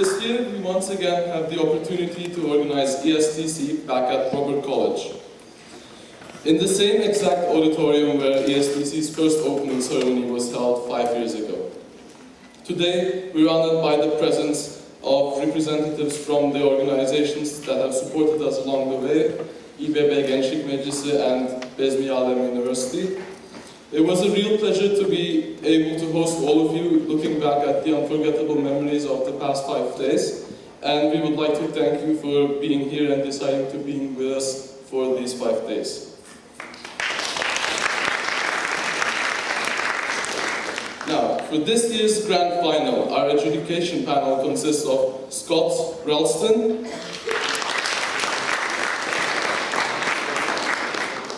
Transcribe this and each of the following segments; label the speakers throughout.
Speaker 1: This year, we once again have the opportunity to organize ESTC back at Robert College. In the same exact auditorium where ESTC's first opening ceremony was held 5 years ago. Today, we're honored by the presence of representatives from the organizations that have supported us along the way, İBB Gençlik Meclisi and Bezmi Alem University. It was a real pleasure to be able to host all of you, looking back at the unforgettable memories of the past 5 days. And we would like to thank you for being here and deciding to be with us for these 5 days. Now, for this year's grand final, our adjudication panel consists of Scott Ralston,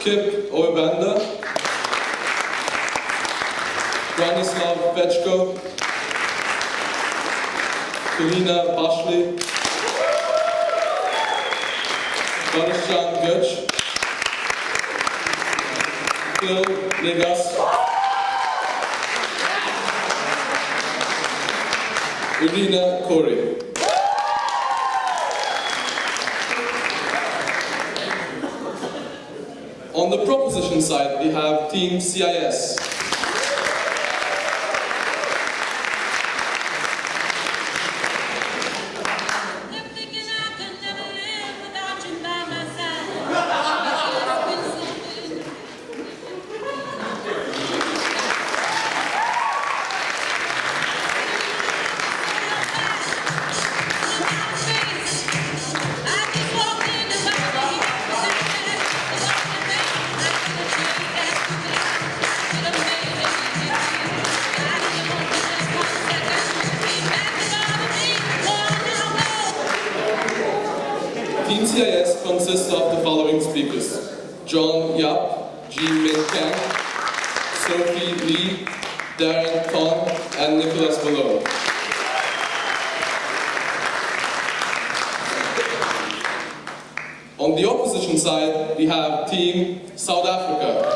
Speaker 1: Kip Oebanda, Branislav Vechko, Kulina Bashli, Barışcan Göç, Phil Legas, Irina Corey. On the proposition side, we have Team CIS. Team CIS consists of the following speakers: John Yap, Ji Min Kang, Sophie Lee, Darren Tong, and Nicholas Malone. On the opposition side, we have Team South Africa.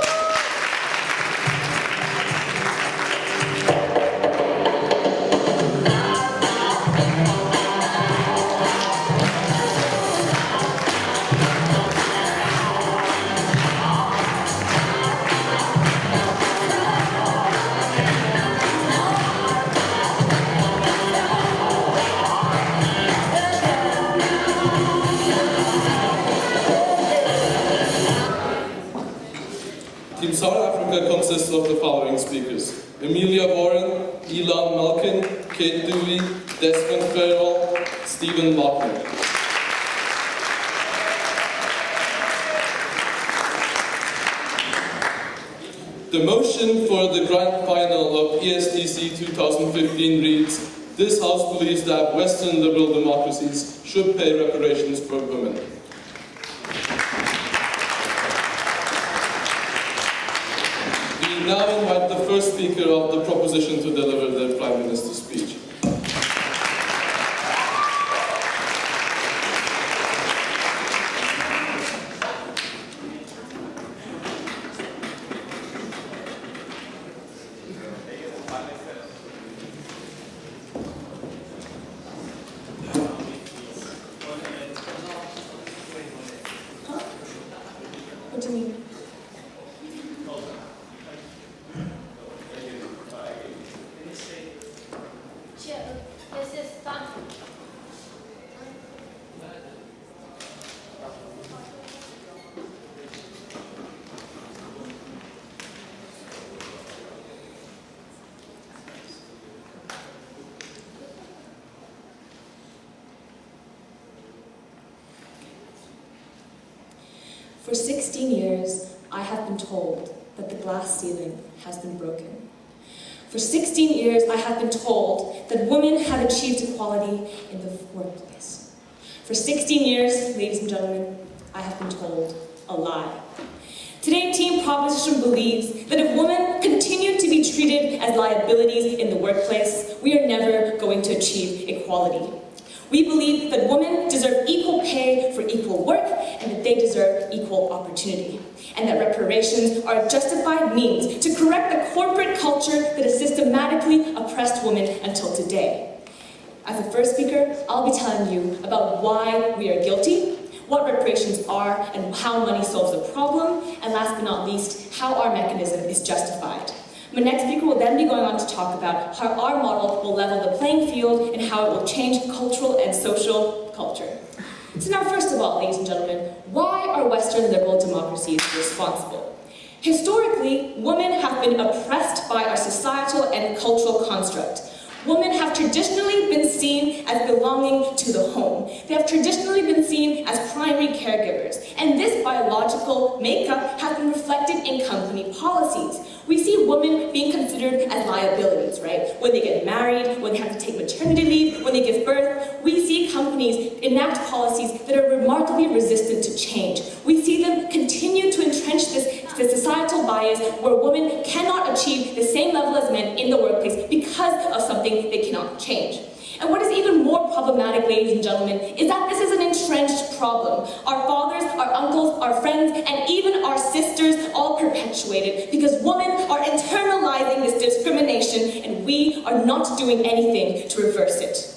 Speaker 1: Team South Africa consists of the following speakers: Amelia Warren, Elon Malkin, Kate Dewey, Desmond Farrell, Stephen Lockman. The motion for the grand final of ESTC 2015 reads: "This House believes that Western liberal democracies should pay reparations for women." We now invite the first speaker of the proposition to deliver the Prime Minister's speech.
Speaker 2: What do you mean? For 16 years, I have been told that the glass ceiling has been broken. For 16 years, I have been told that women have achieved equality in the workplace. For 16 years, ladies and gentlemen, I have been told a lie. Today, Team Proposition believes that if women continue to be treated as liabilities in the workplace, we are never going to achieve equality. We believe that women deserve equal pay for equal work and that they deserve equal opportunity, and that reparations are a justified means to correct the corporate culture that has systematically oppressed women until today. As the first speaker, I'll be telling you about why we are guilty, what reparations are and how money solves the problem, and last but not least, how our mechanism is justified. My next speaker will then be going on to talk about how our model will level the playing field and how it will change cultural and social culture. So now, first of all, ladies and gentlemen, why are Western liberal democracies responsible? Historically, women have been oppressed by our societal and cultural construct. Women have traditionally been seen as belonging to the home. They have traditionally been seen as primary caregivers. And this biological makeup has been reflected in company policies. We see women being considered as liabilities, right? When they get married, when they have to take maternity leave, when they give birth, we see companies enact policies that are remarkably resistant to change. We see them continue to entrench this societal bias where women cannot achieve the same level as men in the workplace because of something they cannot change. And what is even more problematic, ladies and gentlemen, is that this is an entrenched problem. Our fathers, our uncles, our friends, and even our sisters all perpetuate it because women are internalizing this discrimination and we are not doing anything to reverse it.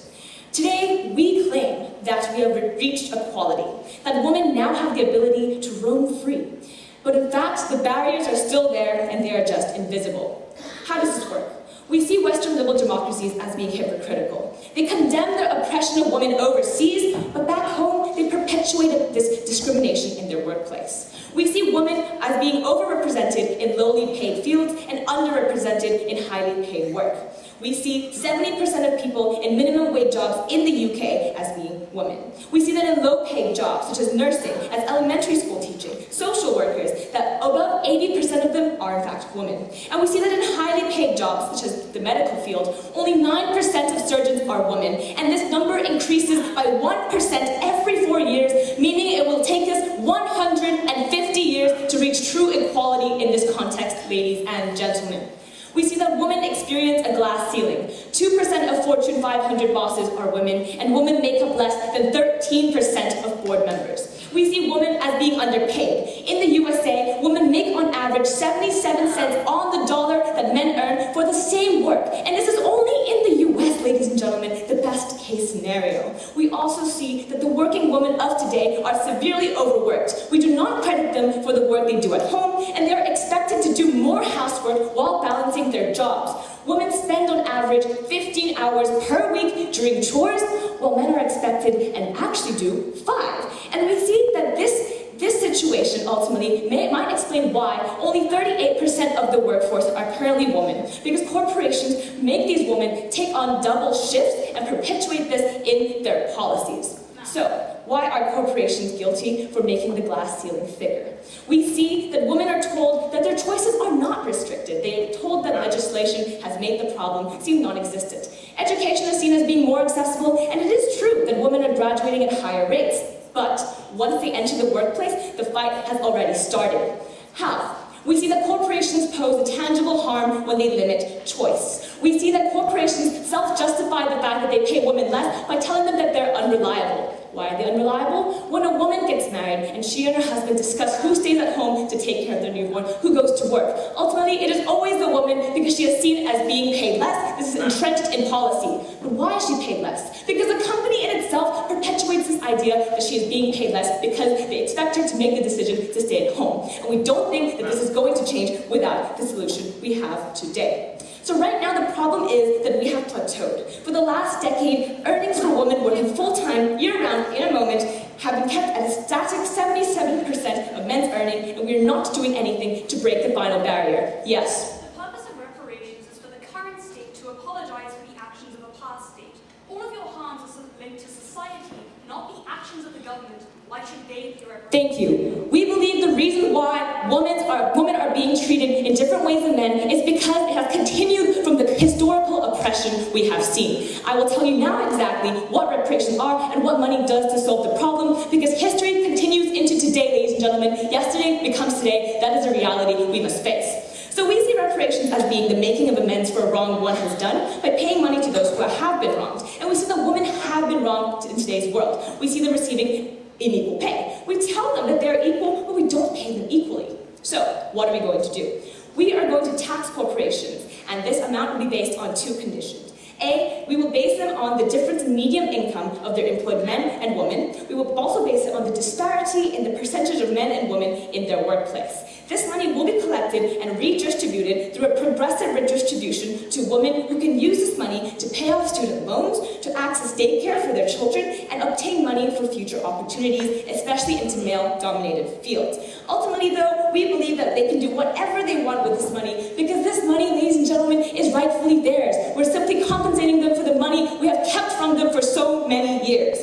Speaker 2: Today, we claim that we have reached equality, that women now have the ability to roam free. But in fact, the barriers are still there and they are just invisible. How does this work? We see Western liberal democracies as being hypocritical. They condemn the oppression of women overseas, but back home, they perpetuate this discrimination in their workplace. We see women as being overrepresented in lowly paid fields and underrepresented in highly paid work. We see 70% of people in minimum wage jobs in the UK as being women. We see that in low-paid jobs, such as nursing, as elementary school teaching, social workers, that above 80% of them are in fact women. And we see that in highly paid jobs, such as the medical field, only 9% of surgeons are women, and this number increases by 1% every 4 years, meaning it will take us 150 years to reach true equality in this context, ladies and gentlemen. We see that women experience a glass ceiling. 2% of Fortune 500 bosses are women, and women make up less than 13% of board members. We see women as being underpaid. In the USA, women make on average 77 cents on the dollar that men earn for the same work. And this is only in the US, ladies and gentlemen, the best case scenario. We also see that the working women of today are severely overworked. We do not credit them for the work they do at home, and they are expected to do more housework while balancing their jobs. Women spend on average 15 hours per week doing chores, while men are expected and actually do 5. And we see that this situation ultimately might explain why only 38% of the workforce are currently women, because corporations make these women take on double shifts and perpetuate this in their policies. So, why are corporations guilty for making the glass ceiling thicker? We see that women are told that their choices are not restricted. They are told that legislation has made the problem seem non-existent. Education is seen as being more accessible, and it is true that women are graduating at higher rates. But once they enter the workplace, the fight has already started. How? We see that corporations pose a tangible harm when they limit choice. We see that corporations self-justify the fact that they pay women less by telling them that they're unreliable. Why are they unreliable? When a woman gets married and she and her husband discuss who stays at home to take care of their newborn, who goes to work. Ultimately, it is always the woman because she is seen as being paid less. This is entrenched in policy. But why is she paid less? Because the company in itself perpetuates this idea that she is being paid less because they expect her to make the decision to stay at home. And we don't think that this is going to change without the solution we have today. So right now the problem is that we have plateaued. For the last decade, earnings for women working full-time, year-round, in a moment, have been kept at a static 77% of men's earning, and we are not doing anything to break the final barrier. Yes?
Speaker 3: The purpose of reparations is for the current state to apologize for the actions of a past state. All of your harms are linked to society, not the actions of the government. Why should they be reparations?
Speaker 2: Thank you. We believe the reason why women are being treated in different ways than men is because it has continued from the historical oppression we have seen. I will tell you now exactly what reparations are and what money does to solve the problem, because history continues into today, ladies and gentlemen. Yesterday becomes today. That is a reality we must face. So we see reparations as being the making of amends for a wrong one has done by paying money to those who have been wronged. And we see that women have been wronged in today's world. We see them receiving unequal pay. We tell them that they're equal, but we don't pay them equally. So, what are we going to do? We are going to tax corporations, and this amount will be based on 2 conditions. A, we will base them on the difference in median income of their employed men and women. We will also base it on the disparity in the percentage of men and women in their workplace. This money will be collected and redistributed through a progressive redistribution to women who can use this money to pay off student loans, to access daycare for their children, and obtain money for future opportunities, especially into male-dominated fields. Ultimately, though, we believe that they can do whatever they want with this money because this money, ladies and gentlemen, is rightfully theirs. We're simply compensating them for the money we have kept from them for so many years.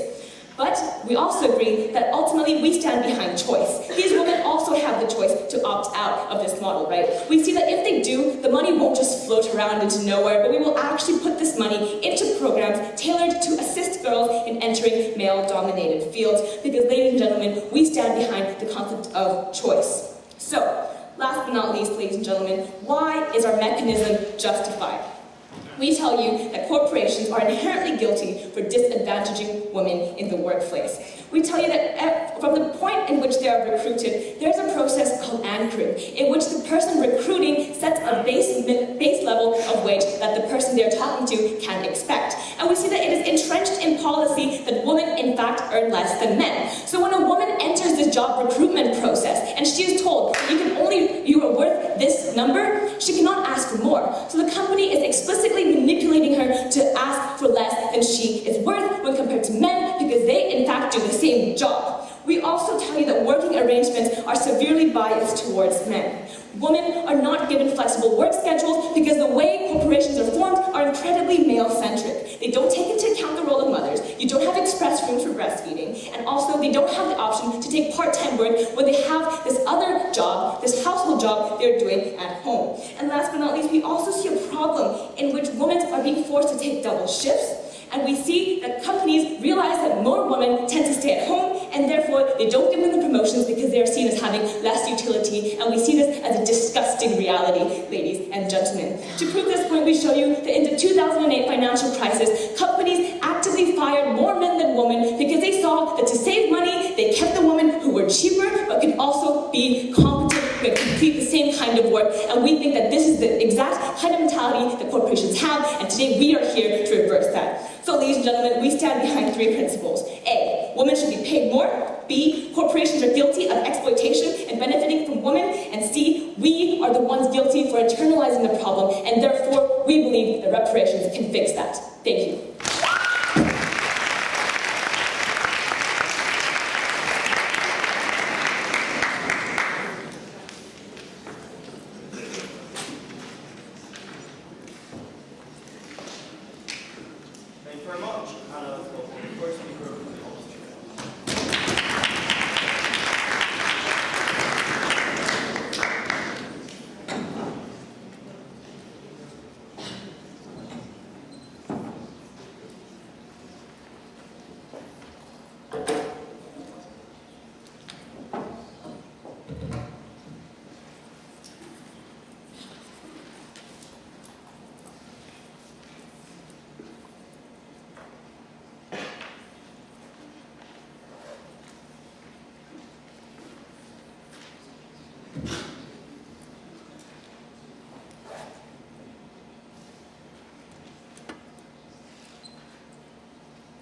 Speaker 2: But we also agree that ultimately we stand behind choice. These women also have the choice to opt out of this model, right? We see that if they do, the money won't just float around into nowhere, but we will actually put this money into programs tailored to assist girls in entering male-dominated fields, because, ladies and gentlemen, we stand behind the concept of choice. So, last but not least, ladies and gentlemen, why is our mechanism justified? We tell you that corporations are inherently guilty for disadvantaging women in the workplace. We tell you that from the point in which they are recruited, there's a process called anchoring, in which the person recruiting sets a base level of wage that the person they're talking to can expect. And we see that it is entrenched in policy that women, in fact, earn less than men. So when a woman enters this job recruitment process, and she is told, you are worth this number, she cannot ask for more. So the company is explicitly manipulating her to ask for less than she is worth when compared to men, because they, in fact, do the same job. We also tell you that working arrangements are severely biased towards men. Women are not given flexible work schedules because the way corporations are formed are incredibly male-centric. They don't take into account the role of mothers, you don't have express rooms for breastfeeding, and also they don't have the option to take part-time work when they have this other job, this household job they're doing at home. And last but not least, we also see a problem in which women are being forced to take double shifts. And we see that companies realize that more women tend to stay at home, and therefore they don't give them the promotions because they are seen as having less utility, and we see this as a disgusting reality, ladies and gentlemen. To prove this point, we show you that in the 2008 financial crisis, companies actively fired more men than women because they saw that to save money, they kept the women who were cheaper but could also be competent, could complete the same kind of work, and we think that this is the exact kind of mentality that corporations have, and today we are here to reverse that. So, ladies and gentlemen, we stand behind three principles. A, women should be paid more. B, corporations are guilty of exploitation and benefiting from women. And C, we are the ones guilty for internalizing the problem, and therefore we believe that reparations can fix that. Thank you.
Speaker 4: Thank you very much. And let's go for the first speaker of the opposition.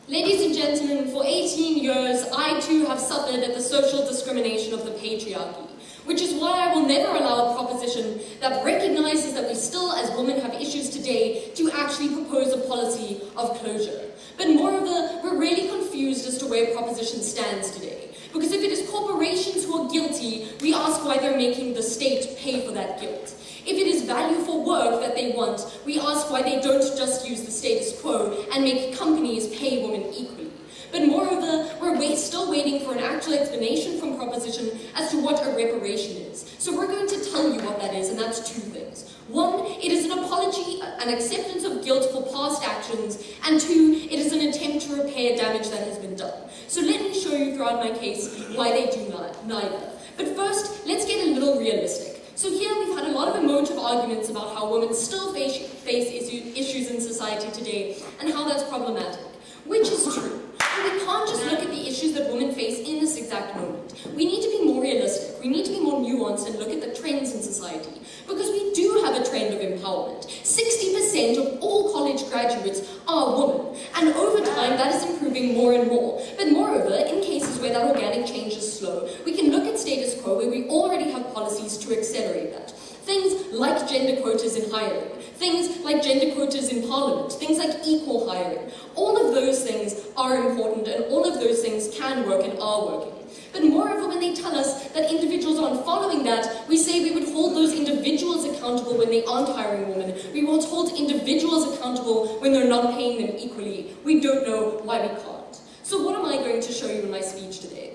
Speaker 5: Ladies and gentlemen, for 18 years, I too have suffered at the social discrimination of the patriarchy, which is why I will never allow a proposition that recognizes that we still, as women, have issues today to actually propose a policy of closure. But moreover, we're really confused as to where proposition stands today. Because if it is corporations who are guilty, we ask why they're making the state pay for that guilt. If it is value for work that they want, we ask why they don't just use the status quo and make companies pay women equally. But moreover, we're still waiting for an actual explanation from proposition as to what a reparation is. So we're going to tell you what that is, and that's two things. One, it is an apology, an acceptance of guilt for past actions, and two, it is an attempt to repair damage that has been done. So let me show you throughout my case why they do neither. But first, let's get a little realistic. So here we've had a lot of emotive arguments about how women still face issues in society today and how that's problematic, which is true. But we can't just look at the issues that women face in this exact moment. We need to be more realistic. We need to be more nuanced and look at the trends in society. Because we do have a trend of empowerment. 60% of all college graduates are women, and over time that is improving more and more. But moreover, in cases where that organic change is slow, we can look at status quo where we already have policies to accelerate that. Things like gender quotas in hiring, things like gender quotas in parliament, things like equal hiring. All of those things are important, and all of those things can work and are working. But moreover, when they tell us that individuals aren't following that, we say we would hold those individuals accountable when they aren't hiring women. We will hold individuals accountable when they're not paying them equally. We don't know why we can't. So what am I going to show you in my speech today?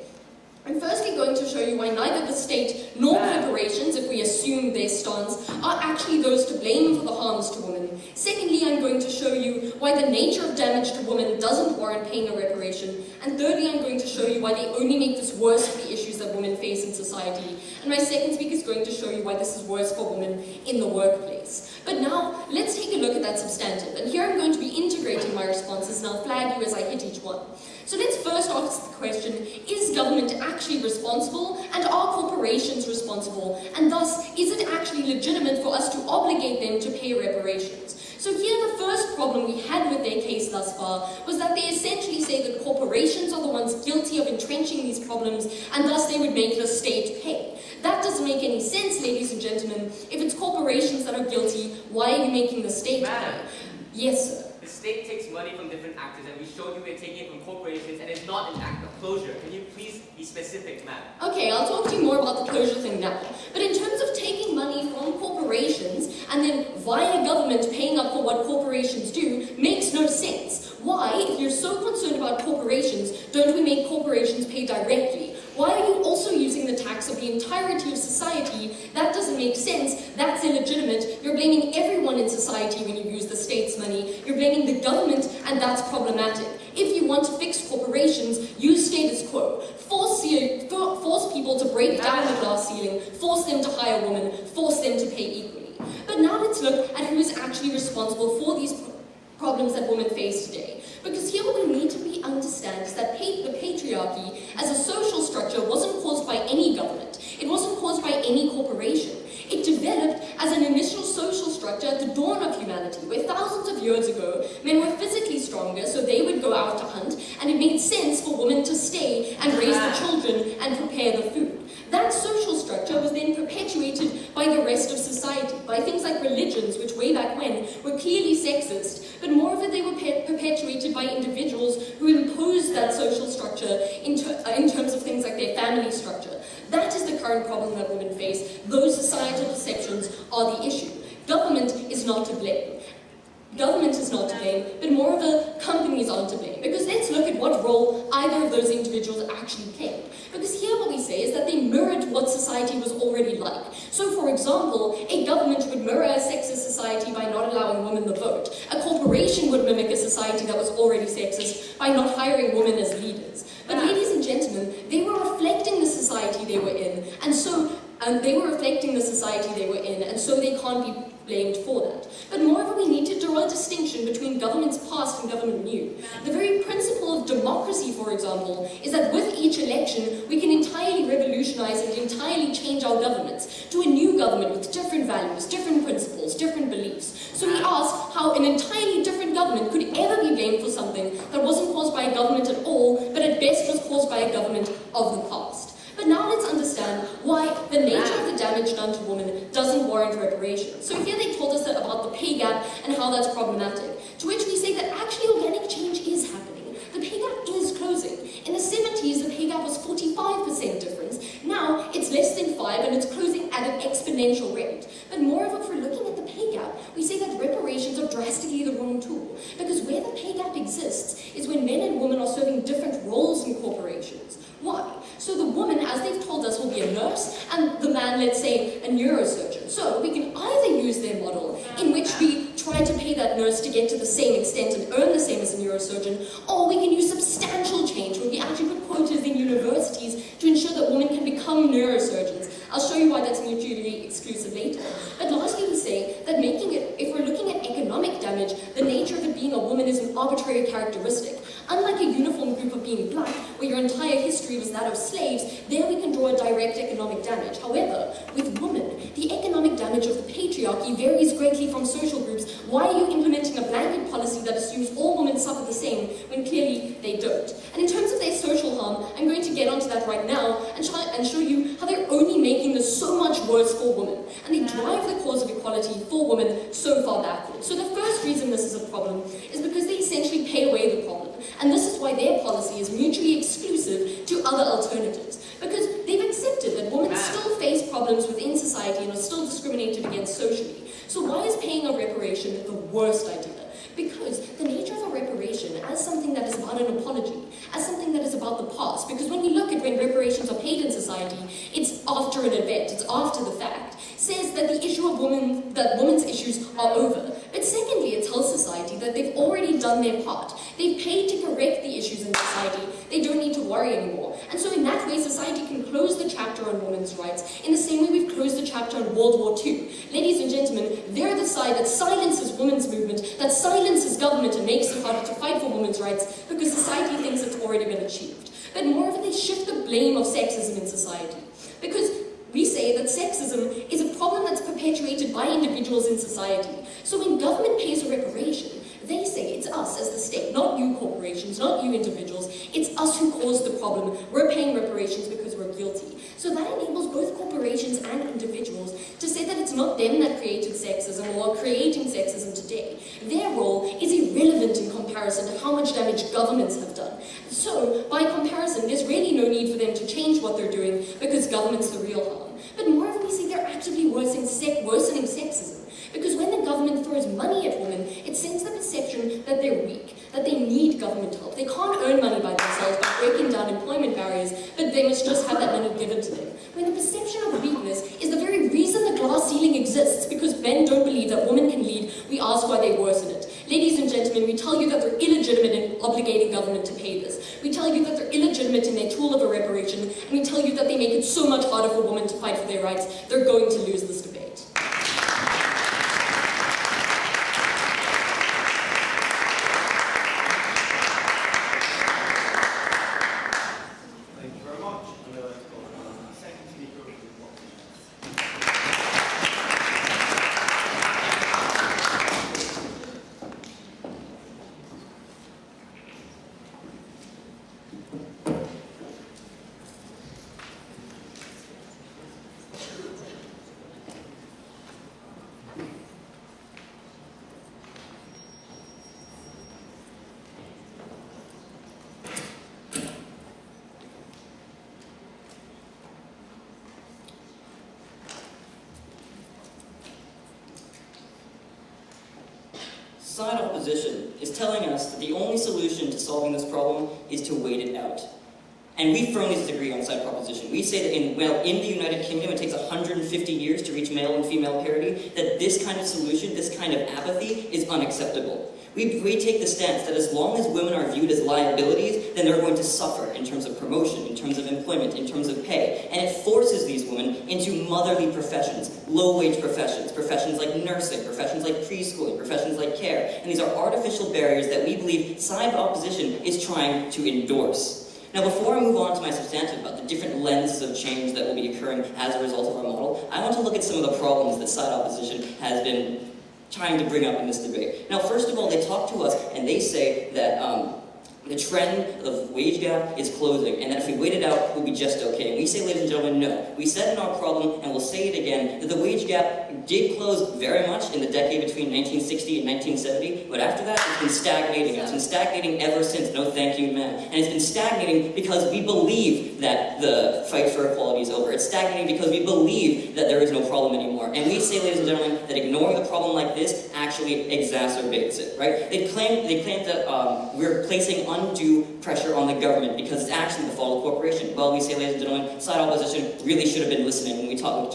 Speaker 5: I'm firstly going to show you why neither the state nor corporations, if we assume their stance, are actually those to blame for the harms to women. Secondly, I'm going to show you why the nature of damage to women doesn't warrant paying a reparation. And thirdly, I'm going to show you why they only make this worse for the issues that women face in society. And my second speaker is going to show you why this is worse for women in the workplace. But now, let's take a look at that substantive. And here I'm going to be integrating my responses, and I'll flag you as I hit each one. So let's first ask the question, is government actually responsible, and are corporations responsible? And thus, is it actually legitimate for us to obligate them to pay reparations? So here the first problem we had with their case thus far was that they essentially say that corporations are the ones guilty of entrenching these problems, and thus they would make the state pay. That doesn't make any sense, ladies and gentlemen. If it's corporations that are guilty, why are you making the state pay? Yes, sir.
Speaker 6: The state takes money from different actors, and we showed you we're taking it from corporations, and it's not an act of closure. Can you please be specific, ma'am?
Speaker 5: Okay, I'll talk to you more about the closure thing now. But in terms of taking money from corporations and then via government paying up for what corporations do makes no sense. Why, if you're so concerned about corporations, don't we make corporations pay directly? Why are you also using the tax of the entirety of society? That doesn't make sense. That's illegitimate. You're blaming everyone in society when you use the state's money. You're blaming the government, and that's problematic. If you want to fix corporations, use status quo. Force people to break down the glass ceiling. Force them to hire women. Force them to pay equally. But now let's look at who is actually responsible for these problems that women face today. Because here what we need to understand is that the patriarchy as a social structure wasn't caused by any government. It wasn't caused by any corporation. It developed as an initial social structure at the dawn of humanity, where thousands of years ago, men were physically stronger, so they would go out to hunt, and it made sense for women to stay and raise the children and prepare the food. That social structure was then perpetuated by the rest of society, by things like religions, which way back when were clearly sexist, but moreover they were perpetuated by individuals who imposed that social structure in terms of things like their family structure. That is the current problem that women face. Those societal perceptions are the issue. Government is not to blame. Government is not to blame, but moreover, companies aren't to blame. Because let's look at what role either of those individuals actually played. Because here what we say is that they mirrored what society was already like. So for example, a government would mirror a sexist society by not allowing women the vote. A corporation would mimic a society that was already sexist by not hiring women as leaders. But ladies and gentlemen, they were reflecting the society they were in, and so they can't be blamed for that. But moreover, we need to draw a distinction between government's past and government new. The very principle of democracy, for example, is that with each election, we can entirely revolutionize and entirely change our governments to a new government with different values, different principles, different beliefs. So we ask how an entirely different government could ever be blamed for something that wasn't caused by a government at all, but at best was caused by a government of the past. But now let's understand why the nature of the damage done to women doesn't warrant reparations. So here they told us about the pay gap and how that's problematic, to which we say that actually organic change is happening. The pay gap is closing. In the 70s, the pay gap was 45% difference. Now it's less than 5 and it's closing at an exponential rate. But moreover, if we're looking at the pay gap, we say that reparations are drastically the wrong tool. Because where the pay gap exists is when men and women are serving different roles in corporations. Why? So the woman, as they've told us, will be a nurse, and the man, let's say, a neurosurgeon. So we can either use their model, in which we try to pay that nurse to get to the same extent and earn the same as a neurosurgeon, or we can use substantial change, where we actually put quotas in universities to ensure that women can become neurosurgeons. I'll show you why that's mutually exclusive later. But lastly, we say that if we're looking at economic damage, the nature of it being a woman is an arbitrary characteristic. Unlike a uniform group of being black, where your entire history was that of slaves, there we can draw a direct economic damage. However, with women, the economic damage of the patriarchy patriarchy varies greatly from social groups, why are you implementing a blanket policy that assumes all women suffer the same when clearly they don't? And in terms of their social harm, I'm going to get onto that right now and show you how they're only making this so much worse for women. And they drive the cause of equality for women so far backwards. So the first reason this is a problem is because they essentially pay away the problem. And this is why their policy is mutually exclusive to other alternatives. Because they've accepted that women still face problems within society and are still discriminated against socially. So why is paying a reparation the worst idea? Because the nature of a reparation as something that is about an apology, as something that is about the past, because when we look at when reparations are paid in society, it's after an event, it's after the fact, says that the issue of women's issues are over. But secondly, it tells society that they've already done their part. They've paid to correct the issues in society. They don't need to worry anymore. And so in that way, society can close the chapter on women's rights in the same way we've closed the chapter on World War II. Ladies and gentlemen, they're the side that silences women's movement, that silences government and makes it harder to fight for women's rights because society thinks it's already been achieved. But moreover, they shift the blame of sexism in society. Because we say that sexism is a problem that's perpetuated by individuals in society. So when government pays a reparation, they say it's us as the state, not you corporations, not you individuals. It's us who caused the problem. We're paying reparations because we're guilty. So that enables both corporations and individuals to say that it's not them that created sexism or are creating sexism today. Their role is irrelevant in comparison to how much damage governments have done. So, by comparison, there's really no need for them to change what they're doing because government's the real harm. But moreover, we see they're actively worsening sexism. Because when the government throws money at women, it sends the perception that they're weak, that they need government help. They can't earn money by themselves by breaking down employment barriers, but they must just have that money given to them. When the perception of weakness is the very reason the glass ceiling exists, because men don't believe that women can lead, we ask why they worsen it. Ladies and gentlemen, we tell you that they're illegitimate in obligating government to pay this. We tell you that they're illegitimate in their tool of a reparation, and we tell you that they make it so much harder for women to fight for their rights, they're going to lose this debate.
Speaker 4: Thank you very much. And let's go to the second speaker.
Speaker 7: Side opposition is telling us that the only solution to solving this problem is to wait it out. And we firmly disagree on side proposition. We say that in the United Kingdom it takes 150 years to reach male and female parity, that this kind of solution, this kind of apathy is unacceptable. We take the stance that as long as women are viewed as liabilities, then they're going to suffer in terms of promotion, in terms of employment, in terms of pay. And it forces these women into motherly professions, low-wage professions, professions like nursing, professions like preschooling, professions like care. And these are artificial barriers that we believe side opposition is trying to endorse. Now, before I move on to my substantive about the different lenses of change that will be occurring as a result of our model, I want to look at some of the problems that side opposition has been trying to bring up in this debate. Now, first of all, they talk to us and they say that the trend of wage gap is closing, and that if we wait it out, we'll be just okay. And we say, ladies and gentlemen, no. We said in our problem, and we'll say it again, that the wage gap did close very much in the decade between 1960 and 1970, but after that, it's been stagnating. It's been stagnating ever since. No thank you, man. And it's been stagnating because we believe that the fight for equality is over. It's stagnating because we believe that there is no problem anymore. And we say, ladies and gentlemen, that ignoring the problem like this actually exacerbates it, right? They claim that we're placing undue pressure on the government because it's actually the fault of corporation. Well, we say, ladies and gentlemen, side opposition really should have been listening when we talked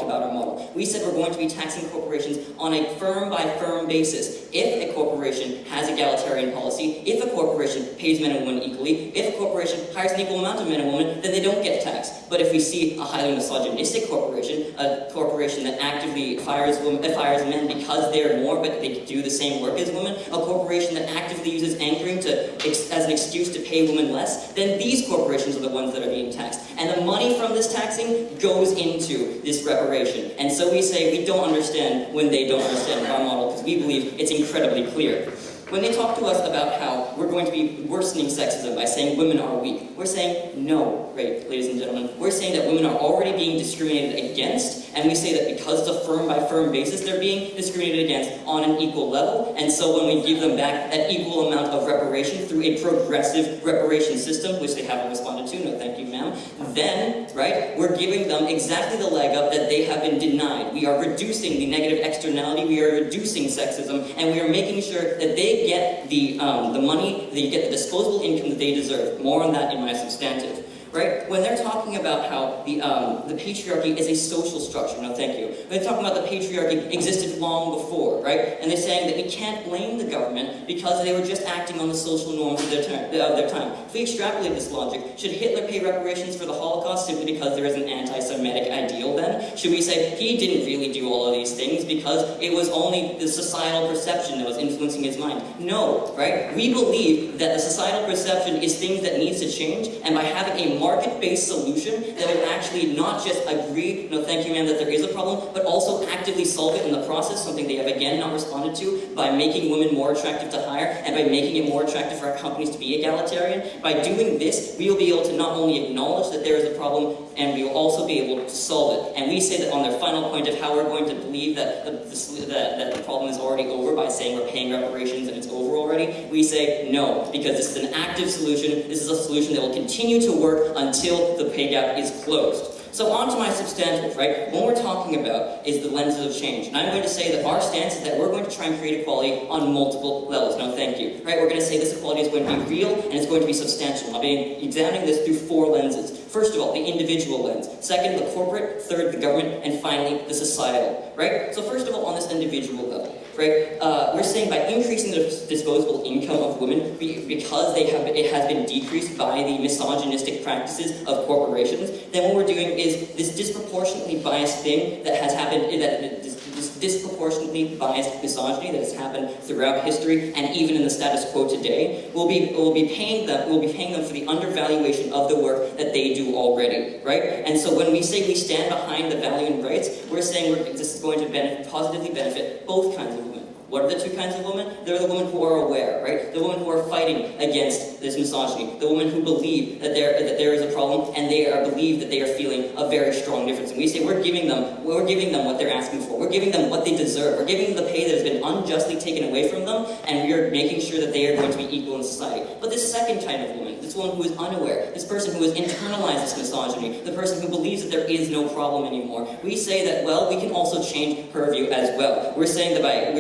Speaker 7: about our model. We said we're going to be taxing corporations on a firm-by-firm basis. If a corporation has egalitarian policy, if a corporation pays men and women equally, if a corporation hires an equal amount of men and women, then they don't get taxed. But if we see a highly misogynistic corporation, a corporation corporation that actively fires men because they're more, but they do the same work as women, a corporation that actively uses angering as an excuse to pay women less, then these corporations are the ones that are being taxed. And the money from this taxing goes into this reparation. And so we say we don't understand when they don't understand our model, because we believe it's incredibly clear. When they talk to us about how we're going to be worsening sexism by saying women are weak, we're saying no, right, ladies and gentlemen. We're saying that women are already being discriminated against, and we say that because it's a firm-by-firm basis, they're being discriminated against on an equal level, and so when we give them back that equal amount of reparation through a progressive reparation system, which they haven't responded to, no thank you ma'am, then, right, we're giving them exactly the leg up that they have been denied. We are reducing the negative externality, we are reducing sexism, and we are making sure that they get the money, they get the disposable income that they deserve. More on that in my substantive. Right? When they're talking about how the patriarchy is a social structure, no thank you. When they're talking about the patriarchy existed long before, right? And they're saying that we can't blame the government because they were just acting on the social norms of their time. If we extrapolate this logic, should Hitler pay reparations for the Holocaust simply because there is an anti-Semitic ideal then? Should we say he didn't really do all of these things because it was only the societal perception that was influencing his mind? No, right? We believe that the societal perception is things that needs to change, and by having a market-based solution that will actually not just agree, no thank you ma'am, that there is a problem, but also actively solve it in the process, something they have again not responded to, by making women more attractive to hire, and by making it more attractive for our companies to be egalitarian. By doing this, we will be able to not only acknowledge that there is a problem, and we will also be able to solve it. And we say that on their final point of how we're going to believe that the problem is already over by saying we're paying reparations and it's over already, we say no, because this is an active solution. This is a solution that will continue to work until the pay gap is closed. So on to my substantive, right? What we're talking about is the lenses of change. And I'm going to say that our stance is that we're going to try and create equality on multiple levels. No, thank you. Right? We're going to say this equality is going to be real and it's going to be substantial. I'll be examining this through 4 lenses. First of all, the individual lens. Second, the corporate. Third, the government. And finally, the societal. Right? So first of all, on this individual level, right? We're saying by increasing the disposable income of women, because it has been decreased by the misogynistic practices of corporations, then what we're doing is this disproportionately biased thing that has happened, this disproportionately biased misogyny that has happened throughout history and even in the status quo today, we'll be paying them for the undervaluation of the work that they do already, right? And so when we say we stand behind the value and rights, we're saying this is going to positively benefit both kinds of women. What are the 2 kinds of women? They're the women who are aware, right? The women who are fighting against this misogyny. The women who believe that there is a problem and believe that they are feeling a very strong difference. And we say we're giving them what they're asking for. We're giving them what they deserve. We're giving them the pay that has been unjustly taken away from them, and we are making sure that they are going to be equal in society. But this second kind of woman, this woman who is unaware, this person who has internalized this misogyny, the person who believes that there is no problem anymore, we say that, well, we can also change her view as well. We're saying that by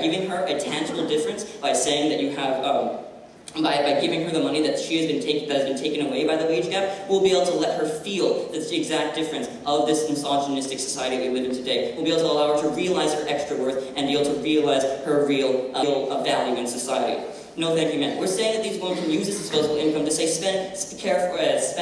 Speaker 7: giving her a tangible difference, by saying that you have by giving her the money that has been taken away by the wage gap, we'll be able to let her feel the exact difference of this misogynistic society we live in today. We'll be able to allow her to realize her extra worth and be able to realize her real value in society. No, thank you, ma'am. We're saying that these women can use this disposable income to say spend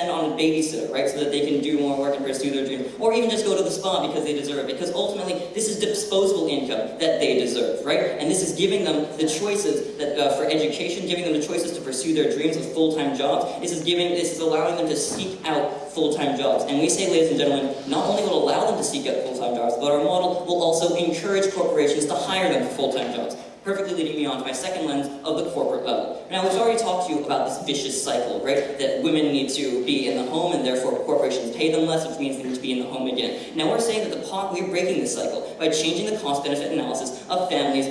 Speaker 7: on a babysitter, right, so that they can do more work and pursue their dream, or even just go to the spa because they deserve it. Because ultimately, this is disposable income that they deserve, right? And this is giving them the choices that for education, giving them the choices to pursue their dreams of full-time jobs. This is allowing them to seek out full-time jobs. And we say, ladies and gentlemen, not only will allow them to seek out full-time jobs, but our model will also encourage corporations to hire them for full-time jobs. Perfectly leading me on to my second lens of the corporate level. Now, we've already talked to you about this vicious cycle, right? That women need to be in the home and therefore corporations pay them less, which means they need to be in the home again. Now, we're saying that we're breaking this cycle by changing the cost-benefit analysis of families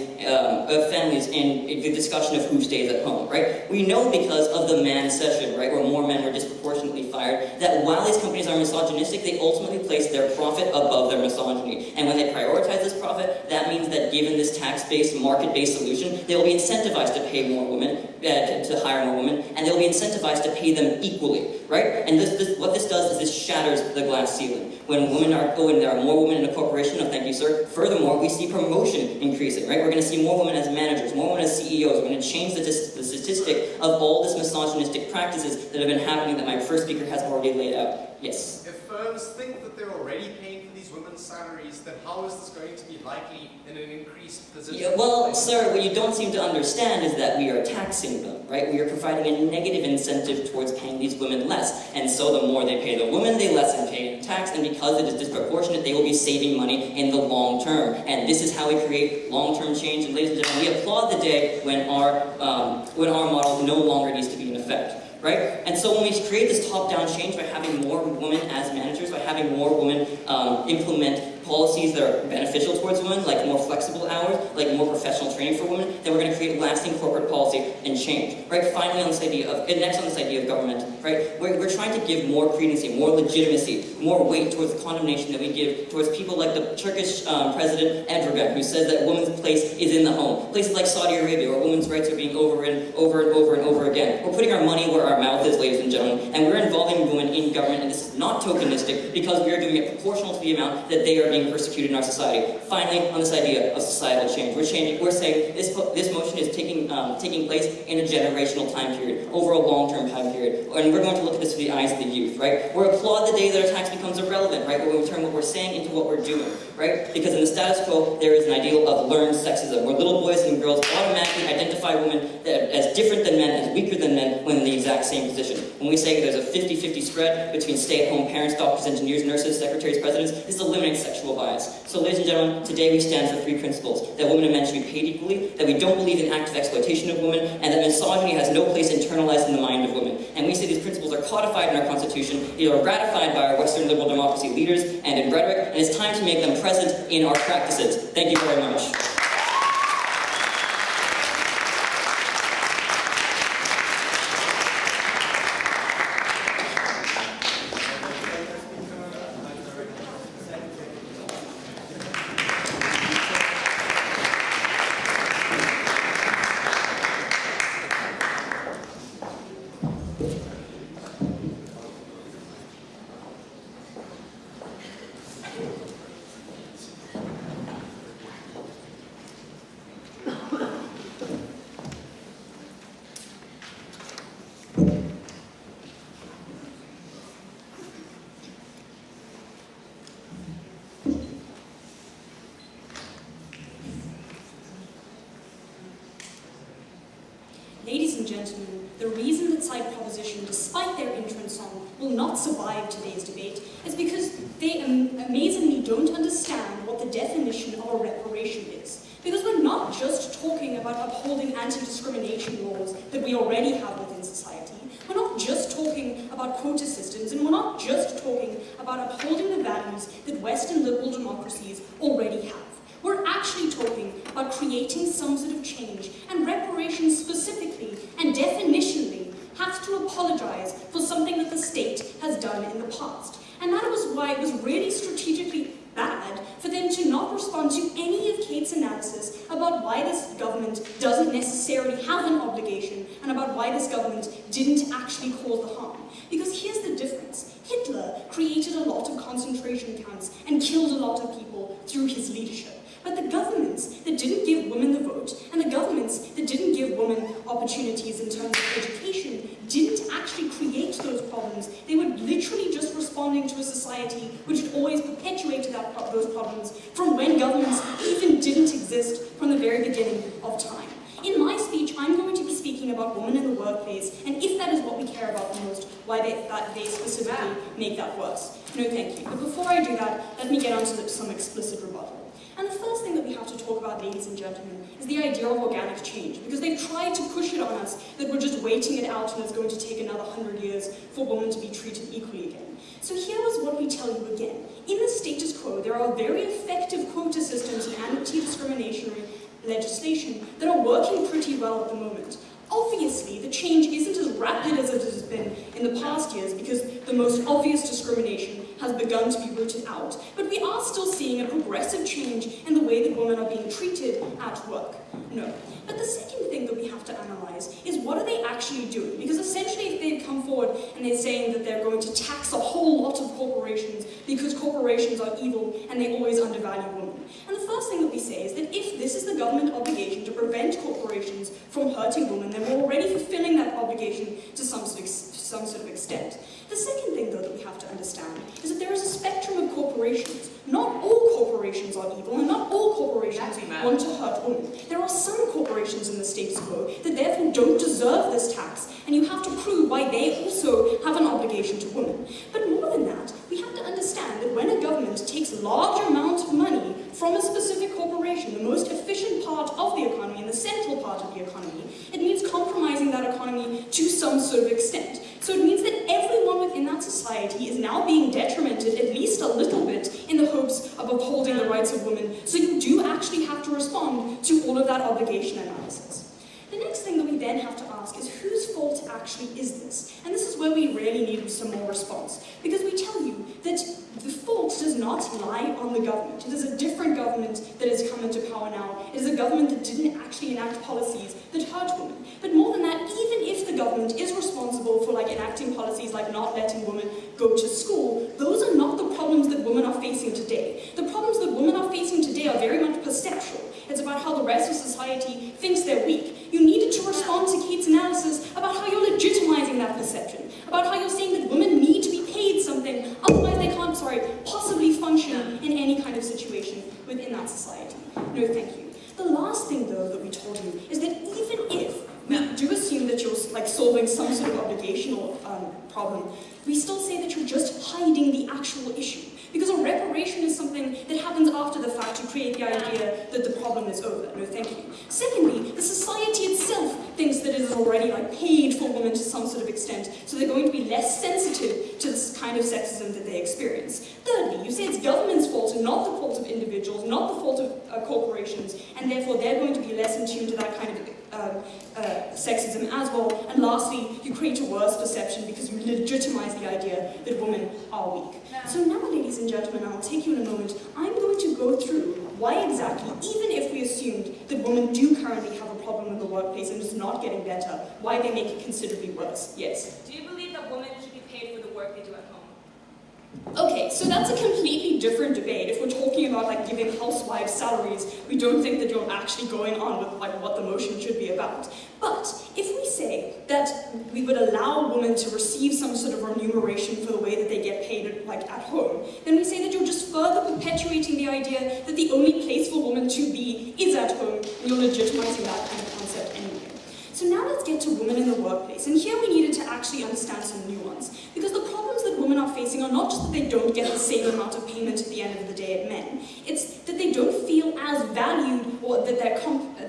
Speaker 7: in the discussion of who stays at home, right? We know because of the man session, right, where more men were disproportionately fired, that while these companies are misogynistic, they ultimately place their profit above their misogyny. And when they prioritize this profit, that means that given this tax-based, market-based solution, they will be incentivized to pay more women, to hire more women, and they'll be incentivized to pay them equally, right? And what this does is this shatters the glass ceiling. When there are more women in a corporation, no thank you, sir. Furthermore, we see promotion increasing, right? We're going to see more women as managers, more women as CEOs. We're going to change the statistic of all this misogynistic practices that have been happening that my first speaker has already laid out. Yes?
Speaker 8: If firms think that they're already paying for these women's how is this going to be likely in an increased position?
Speaker 7: Yeah, well, sir, what you don't seem to understand is that we are taxing them, right? We are providing a negative incentive towards paying these women less. And so the more they pay the women, they lessen pay in tax, and because it is disproportionate, they will be saving money in the long term. And this is how we create long-term change. And ladies and gentlemen, we applaud the day when our model no longer needs to be in effect. Right? And so when we create this top-down change by having more women as managers, by having more women implement policies that are beneficial towards women, like more flexible hours, like more professional training for women, then we're going to create lasting corporate policy and change. Right? Finally, on this idea of, and next on this idea of government, right? We're trying to give more credency, more legitimacy, more weight towards the condemnation that we give towards people like the Turkish President Erdogan, who says that women's place is in the home. Places like Saudi Arabia, where women's rights are being over and over again. We're putting our money where our mouth is, ladies and gentlemen, and we're involving women in government, and this is not tokenistic, because we are doing it proportional to the amount that they are being persecuted in our society. Finally, on this idea of societal change, we're saying this motion is taking place in a generational time period, over a long-term time period, and we're going to look at this through the eyes of the youth, right? We're applaud the day that our tax becomes irrelevant, right? Where we turn what we're saying into what we're doing, right? Because in the status quo, there is an ideal of learned sexism, where little boys and girls automatically identify women as different than men, as weaker than men, when in the exact same position. When we say there's a 50-50 spread between stay-at-home parents, doctors, engineers, nurses, secretaries, presidents, this eliminates sexual bias. So ladies and gentlemen, today we stand for 3 principles: that women and men should be paid equally, that we don't believe in active exploitation of women, and that misogyny has no place internalized in the mind of women. And we say these principles are codified in our Constitution, they are ratified by our Western liberal democracy leaders and in rhetoric, and it's time to make them present in our practices. Thank you very much.
Speaker 3: Ladies and gentlemen, the reason that side proposition, despite their entrance song, will not survive today's debate is because they amazingly don't understand what the definition of a reparation is. Because we're not just talking about upholding anti-discrimination laws that we already have within society. We're not just talking about quota systems, and we're not just talking about upholding the values that Western liberal democracies already have. We're actually talking about creating some sort of change, and reparations specifically and definitionally have to apologize for something that the state has done in the past. And that was why it was really strategically bad for them to not respond to any of Kate's analysis about why this government doesn't necessarily have an obligation and about why this government didn't actually cause the harm. Because here's the difference. Hitler created a lot of concentration camps and killed a lot of people through his leadership. But the governments that didn't give women the vote, and the governments that didn't give women opportunities in terms of education, didn't actually create those problems. They were literally just responding to a society which had always perpetuated those problems from when governments even didn't exist from the very beginning of time. In my speech, I'm going to be speaking about women in the workplace, and if that is what we care about the most, why they specifically make that worse. No, thank you. But before I do that, let me get on to some explicit rebuttal. And the first thing that we have to talk about, ladies and gentlemen, is the idea of organic change, because they've tried to push it on us that we're just waiting it out and it's going to take another 100 years for women to be treated equally again. So here is what we tell you again. In the status quo, there are very effective quota systems and anti-discriminatory legislation that are working pretty well at the moment. Obviously, the change isn't as rapid as it has been in the past years because the most obvious discrimination has begun to be rooted out, but we are still seeing a progressive change in the way that women are being treated at work. No. But the second thing that we have to analyze is what are they actually doing? Because essentially if they've come forward and they're saying that they're going to tax a whole lot of corporations because corporations are evil and they always undervalue women. And the first thing that we say is that if this is the government obligation to prevent corporations from hurting women, then we're already fulfilling that obligation to some sort of extent. The second thing, though, that we have to understand is that there is a spectrum of corporations. Not all corporations are are evil, and not all corporations
Speaker 6: Exactly, ma'am.
Speaker 3: want to hurt women. There are some corporations in the status quo that therefore don't deserve this tax, and you have to prove why they also have an obligation to women. But more than that, we have to understand that when a government takes large amounts of money from a specific corporation, the most efficient part of the economy and the central part of the economy, it means compromising that economy to some sort of extent. So it means that everyone within that society is now being detrimented at least a little bit in the hopes of upholding the rights of women. So you do actually have to respond to all of that obligation analysis. The next thing that we then have to ask is whose fault actually is this? And this is where we really need some more response. Because we tell you that the fault does not lie on the government. It is a different government that has come into power now. It is a government that didn't actually enact policies that hurt women. But more than that, even if the government is responsible for enacting policies like not letting women go to school, those are not the problems that women are facing today. The problems that women are facing today are very much perceptual. It's about how the rest of society thinks they're weak. You needed to respond to Kate's analysis about how you're legitimizing that perception, about how you're saying that women need to be paid something, otherwise they can't, possibly function in any kind of situation within that society. No, thank you. The last thing, though, that we told you is that even if we do assume that you're solving some sort of obligational problem, we still say that you're just hiding the actual issue. Because a reparation is something that happens after the fact to create the idea that the problem is over. No, thank you. Secondly, the society itself thinks that it is already paid for women to some sort of extent, so they're going to be less sensitive to this kind of sexism that they experience. Thirdly, you say it's government's fault and not the fault of individuals, not the fault of corporations, and therefore they're going to be less in tune to that kind of sexism as well. And lastly, you create a worse perception because you legitimize the idea that women are weak. So now, ladies and gentlemen, I'll take you in a moment. I'm going to go through why exactly, even if we assumed that women do currently have a problem in the workplace and it's not getting better, why they make it considerably worse. Yes?
Speaker 2: Do you believe that women should be paid for the work they do at home?
Speaker 3: Okay, so that's a completely different debate. If we're talking about giving housewives salaries, we don't think that you're actually going on with what the motion should be about. But if we say that we would allow women to receive some sort of remuneration for the way that they get paid at home, then we say that you're just further perpetuating the idea that the only place for women to be is at home, and you're legitimizing that kind of concept anyway. So now let's get to women in the workplace. And here we needed to actually understand some nuance. Because the problems that women are facing are not just that they don't get the same amount of payment at the end of the day as men. It's that they don't feel as valued, or that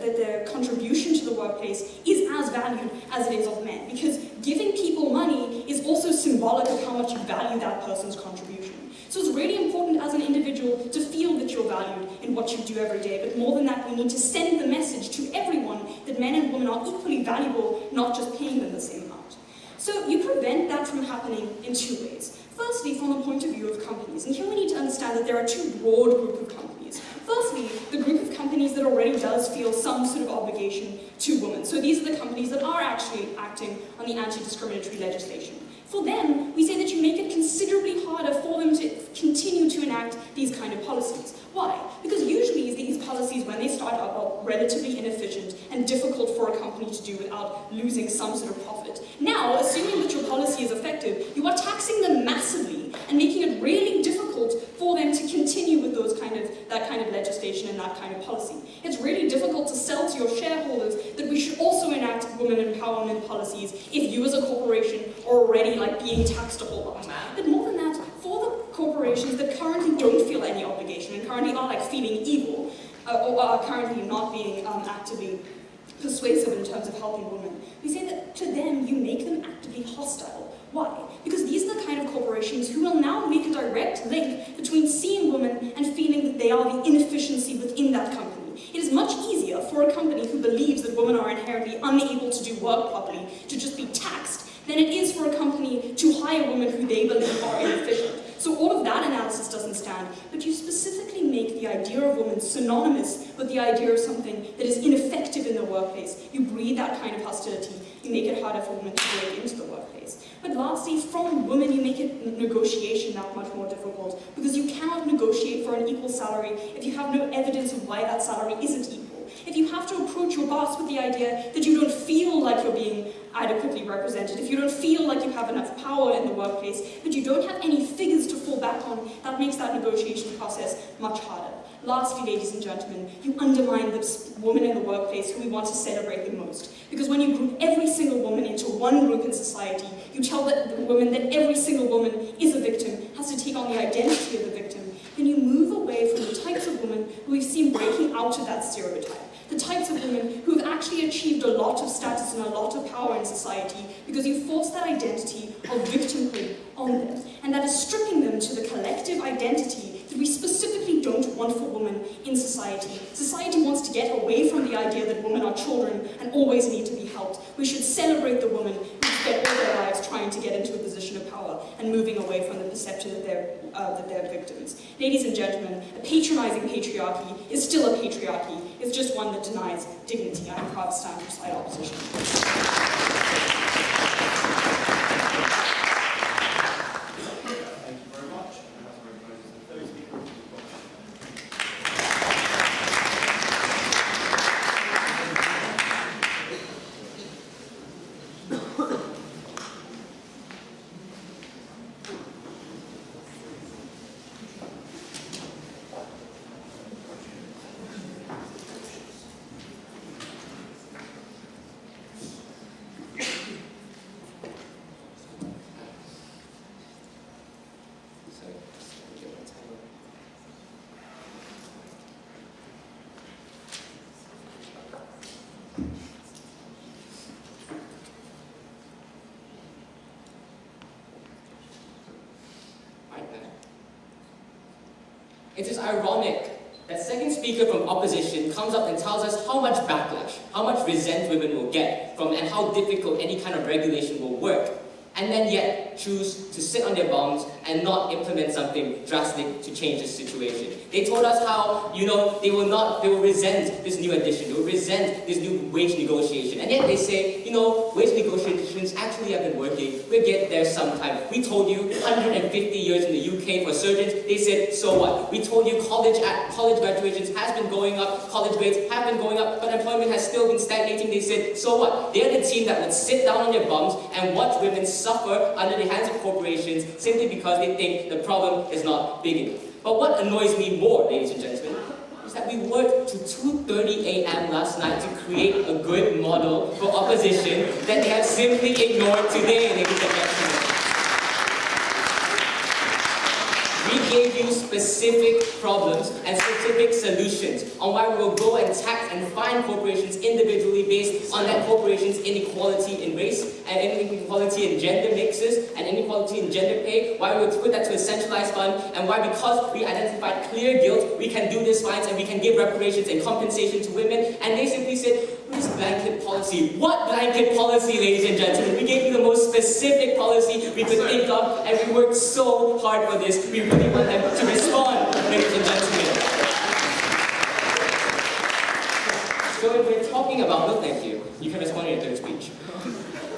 Speaker 3: their contribution to the workplace is as valued as it is of men. Because giving people money is also symbolic of how much you value that person's contribution. So it's really important as an individual to feel that you're valued in what you do every day. But more than that, we need to send the message to everyone that men and women are equally valuable, not just paying them the same amount. So you prevent that from happening in two ways. Firstly, from the point of view of companies. And here we need to understand that there are two broad groups of companies. Firstly, the group of companies that already does feel some sort of obligation to women. So these are the companies that are actually acting on the anti-discriminatory legislation. For them, we say that you make it considerably harder for them to continue to enact these kind of policies. Why? Because usually these policies, when they start up, are relatively inefficient and difficult for a company to do without losing some sort of profit. Now, assuming that your policy is effective, you are taxing them massively and making it really difficult for them to continue with that kind of legislation and that kind of policy. It's really difficult to sell to your shareholders that we should also enact women empowerment policies if you as a corporation are already being taxed a whole lot. But more than that, for the corporations that currently don't feel any obligation and currently are feeling evil, or are currently not being actively persuasive in terms of helping women, we say that to them you make them actively hostile. Why? Because these are the kind of corporations who will now make a direct link between seeing women and feeling that they are the inefficiency within that company. It is much easier for a company who believes that women are inherently unable to do work properly to just be taxed than it is for a company to hire women who they believe are inefficient. So all of that analysis doesn't stand, but you specifically make the idea of women synonymous with the idea of something that is ineffective in the workplace. You breed that kind of hostility. You make it harder for women to break into the workplace. But lastly, from women, you make it negotiation that much more difficult, because you cannot negotiate for an equal salary if you have no evidence of why that salary isn't equal. If you have to approach your boss with the idea that you don't feel like you're being adequately represented, if you don't feel like you have enough power in the workplace, but you don't have any figures to fall back on, that makes that negotiation process much harder. Lastly, ladies and gentlemen, you undermine the woman in the workplace who we want to celebrate the most. Because when you group every single woman into one group in society, you tell the woman that every single woman is a victim, has to take on the identity of the victim, then you move away from the types of women who we've seen breaking out of that stereotype. The types of women who have actually achieved a lot of status and a lot of power in society because you force that identity of victimhood on them. And that is stripping them to the collective identity that we specifically don't want for women in society. Society wants to get away from the idea that women are children and always need to be helped. We should celebrate the women who spent all their lives trying to get into a position of power and moving away from the perception that they're victims. Ladies and gentlemen, a patronizing patriarchy is still a patriarchy. It's just one that denies dignity. I'm proud to stand for side opposition.
Speaker 4: Thank you very much. And as recognizes the third speaker.
Speaker 6: It is ironic that second speaker from opposition comes up and tells us how much backlash, how much resent women will get from, and how difficult any kind of regulation will work, and then yet choose to sit on their bums and not implement something drastic to change the situation. They told us how, they will resent this new addition, they will resent this new wage negotiation, and yet they say, wage negotiations actually have been working, we'll get there sometime. We told you 150 years in the UK for surgeons, they said, so what? We told you college graduations has been going up, college grades have been going up, but employment has still been stagnating, they said, so what? They're the team that would sit down on their bums and watch women suffer under the hands of corporations simply because they think the problem is not big enough. But what annoys me more, ladies and gentlemen, is that we worked to 2:30 a.m. last night to create a good model for opposition that they have simply ignored today, ladies and gentlemen. We gave you specific problems and specific solutions on why we will go and tax and fine corporations individually based on that corporation's inequality in race and inequality in gender mixes and inequality in gender pay, why we will put that to a centralized fund, and why, because we identified clear guilt, we can do these fines and we can give reparations and compensation to women. And they simply said, this blanket policy. What blanket policy, ladies and gentlemen? We gave you the most specific policy we could think of, and we worked so hard for this. We really want them to respond, ladies and gentlemen. So if we're talking about, no thank you, you can respond in your third speech.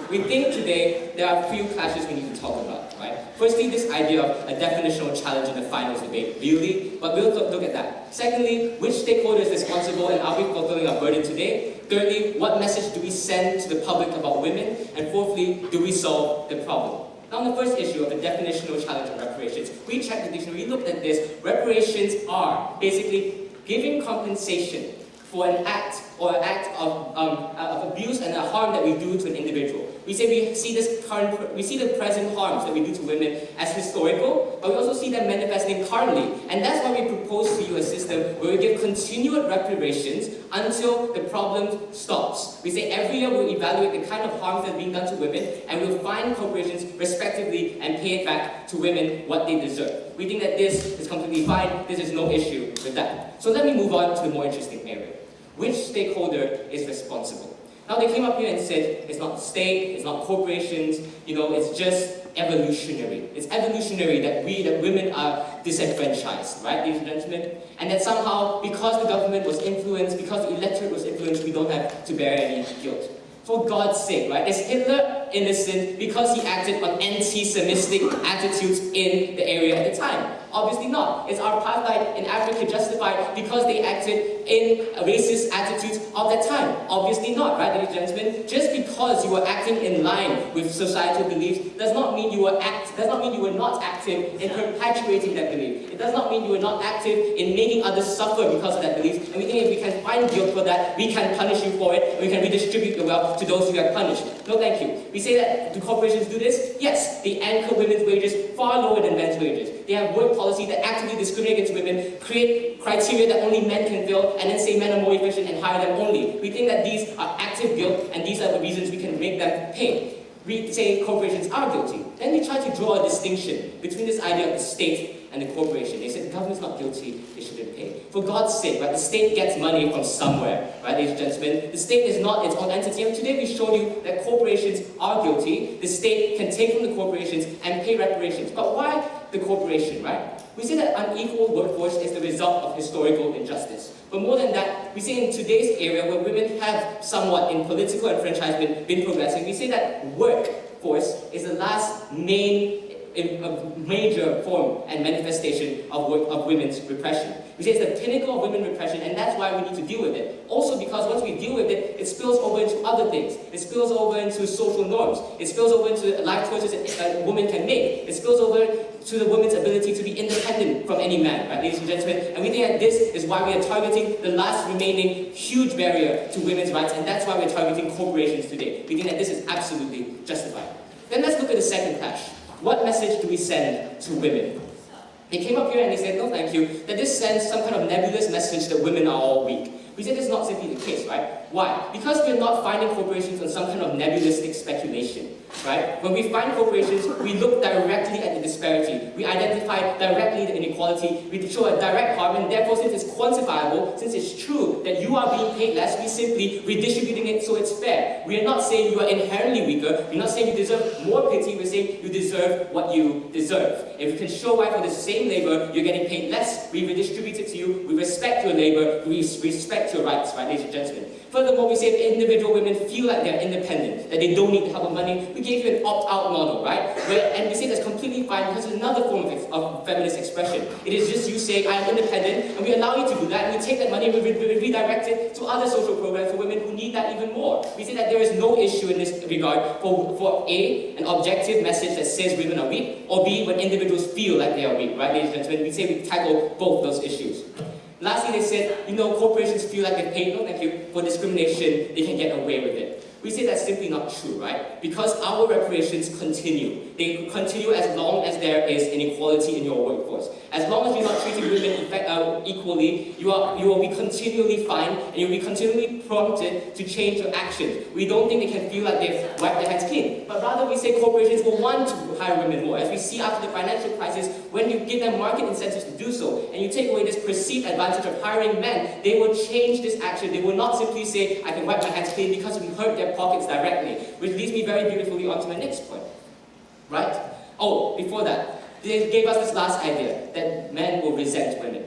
Speaker 6: We think today there are a few clashes we need to talk about, right? Firstly, this idea of a definitional challenge in the finals debate, really, but we'll look at that. Secondly, which stakeholder is responsible and are we fulfilling our burden today? Thirdly, what message do we send to the public about women? And fourthly, do we solve the problem? Now, on the first issue of the definitional challenge on reparations, we checked the dictionary, we looked at this. Reparations are basically giving compensation for an act or act of abuse and a harm that we do to an individual. We say we see the present harms that we do to women as historical, but we also see them manifesting currently. And that's why we propose to you a system where we give continued reparations until the problem stops. We say every year we'll evaluate the kind of harms that are being done to women, and we'll fine corporations respectively and pay it back to women what they deserve. We think that this is completely fine, this is no issue with that. So let me move on to the more interesting area. Which stakeholder is responsible? Now they came up here and said, it's not the state, it's not corporations, it's just evolutionary. It's evolutionary that women are disenfranchised, right, ladies and gentlemen? And that somehow, because the government was influenced, because the electorate was influenced, we don't have to bear any guilt. For God's sake, right? Is Hitler innocent because he acted on anti-Semitic attitudes in the area at the time? Obviously not. Is our apartheid in Africa justified because they acted in racist attitudes of that time? Obviously not, right, ladies and gentlemen? Just because you were acting in line with societal beliefs does not mean you were not active in perpetuating that belief. It does not mean you were not active in making others suffer because of that belief. And we think if we can find guilt for that, we can punish you for it, and we can redistribute the wealth to those who are punished. No, thank you. We say that do corporations do this? Yes, they anchor women's wages far lower than men's wages. They have work policy that actively discriminate against women, create criteria that only men can fill, and then say men are more efficient and hire them only. We think that these are active guilt, and these are the reasons we can make them pay. We say corporations are guilty. Then they try to draw a distinction between this idea of the state and the corporation. They said the government's not guilty, they shouldn't pay. For God's sake, right? The state gets money from somewhere, right, ladies and gentlemen? The state is not its own entity, and today we showed you that corporations are guilty. The state can take from the corporations and pay reparations. But why the corporation, right? We say that unequal workforce is the result of historical injustice. But more than that, we say in today's area where women have somewhat in political enfranchisement been progressing, we say that workforce is the last major form and manifestation of women's repression. We say it's the pinnacle of women repression, and that's why we need to deal with it. Also because once we deal with it, it spills over into other things. It spills over into social norms. It spills over into life choices that a woman can make. It spills over to the woman's ability to be independent from any man, right, ladies and gentlemen? And we think that this is why we are targeting the last remaining huge barrier to women's rights, and that's why we're targeting corporations today. We think that this is absolutely justified. Then let's look at the second clash. What message do we send to women? They came up here and they said, no thank you, that this sends some kind of nebulous message that women are all weak. We said this is not simply the case, right? Why? Because we're not finding corporations on some kind of nebulistic speculation, right? When we find corporations, we look directly at the disparity. We identify directly the inequality. We show a direct harm, and therefore, since it's quantifiable, since it's true that you are being paid less, we simply redistributing it so it's fair. We are not saying you are inherently weaker. We're not saying you deserve more pity. We're saying you deserve what you deserve. If we can show why for the same labor, you're getting paid less, we redistribute it to you. We respect your labor. We respect your rights, right, ladies and gentlemen? Furthermore, we say if individual women feel like they're independent, that they don't need the help of money, we gave you an opt-out model, right? And we say that's completely fine because it's another form of feminist expression. It is just you saying, I am independent, and we allow you to do that, and we take that money and we redirect it to other social programs for women who need that even more. We say that there is no issue in this regard for A, an objective message that says women are weak, or B, when individuals feel like they are weak, right, ladies and gentlemen? We say we tackle both those issues. Lastly, they said, corporations feel like they're paid, no thank you, for discrimination, they can get away with it. We say that's simply not true, right? Because our reparations continue. They continue as long as there is inequality in your workforce. As long as you're not treating women equally, you will be continually fined and you'll be continually prompted to change your actions. We don't think they can feel like they've wiped their hands clean, but rather we say corporations will want to hire women more. As we see after the financial crisis, when you give them market incentives to do so, and you take away this perceived advantage of hiring men, they will change this action. They will not simply say, I can wipe my hands clean because we hurt their pockets directly. Which leads me very beautifully on to my next point. Right? Oh, before that, they gave us this last idea that men will resent women.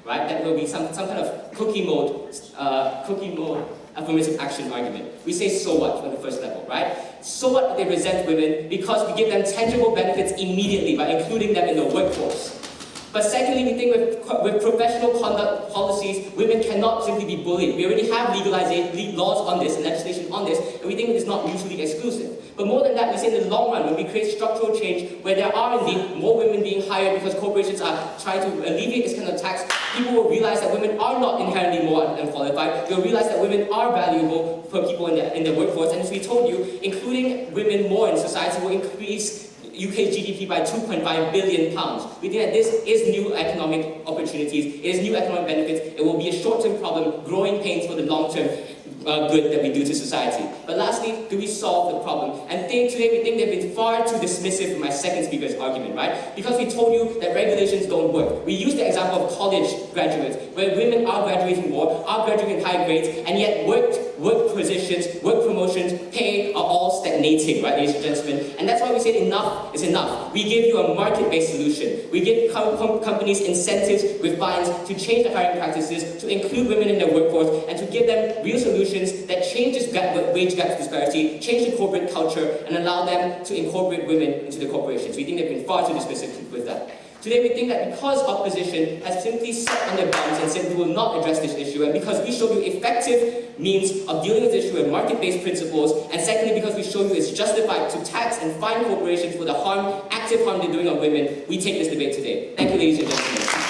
Speaker 6: Right? That will be some kind of cookie mode affirmative action argument. We say so what from the first level, right? So what they resent women because we give them tangible benefits immediately by including them in the workforce. But secondly, we think with professional conduct policies, women cannot simply be bullied. We already have laws on this and legislation on this, and we think it's not mutually exclusive. But more than that, we say in the long run, when we create structural change, where there are indeed more women being hired because corporations are trying to alleviate this kind of tax, people will realize that women are not inherently more unqualified. They'll realize that women are valuable for people in the workforce. And as we told you, including women more in society will increase UK's GDP by £2.5 billion. We think that this is new economic opportunities, it is new economic benefits, it will be a short-term problem, growing pains for the long-term good that we do to society. But lastly, do we solve the problem? And today we think they've been far too dismissive of my second speaker's argument, right? Because we told you that regulations don't work. We used the example of college graduates, where women are graduating more, are graduating in high grades, and yet work positions, work promotions, pay are all stagnating, right, ladies and gentlemen? And that's why we said enough is enough. We give you a market-based solution. We give companies incentives with fines to change their hiring practices, to include women in their workforce, and to give them real solutions that change this wage gap disparity, change the corporate culture, and allow them to incorporate women into the corporations. We think they've been far too dismissive with that. Today we think that because opposition has simply sat on their bums and said we will not address this issue, and because we show you effective means of dealing with this issue and market-based principles, and secondly because we show you it's justified to tax and fine corporations for the harm, active harm they're doing on women, we take this debate today. Thank you, ladies and gentlemen.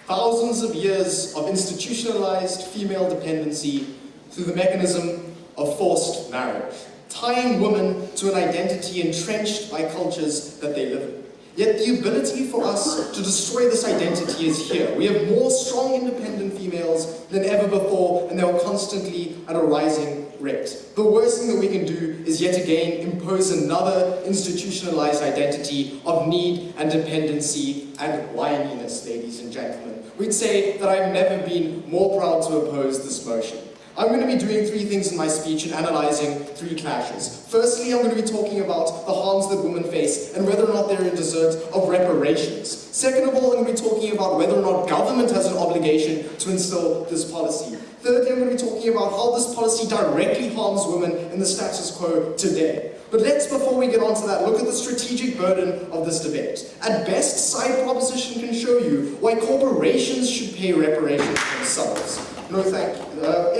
Speaker 9: Thousands of years of institutionalized female dependency through the mechanism of forced marriage, tying women to an identity entrenched by cultures that they live in. Yet the ability for us to destroy this identity is here. We have more strong, independent females than ever before, and they are constantly at a rising rate. The worst thing that we can do is yet again impose another institutionalized identity of need and dependency and whininess, ladies and gentlemen. We'd say that I've never been more proud to oppose this motion. I'm going to be doing three things in my speech and analyzing three clashes. Firstly, I'm going to be talking about the harms that women face and whether or not they're in deserve of reparations. Second of all, I'm going to be talking about whether or not government has an obligation to instill this policy. Thirdly, I'm going to be talking about how this policy directly harms women in the status quo today. But let's, before we get onto that, look at the strategic burden of this debate. At best, side proposition can show you why corporations should pay reparations themselves. No thank you.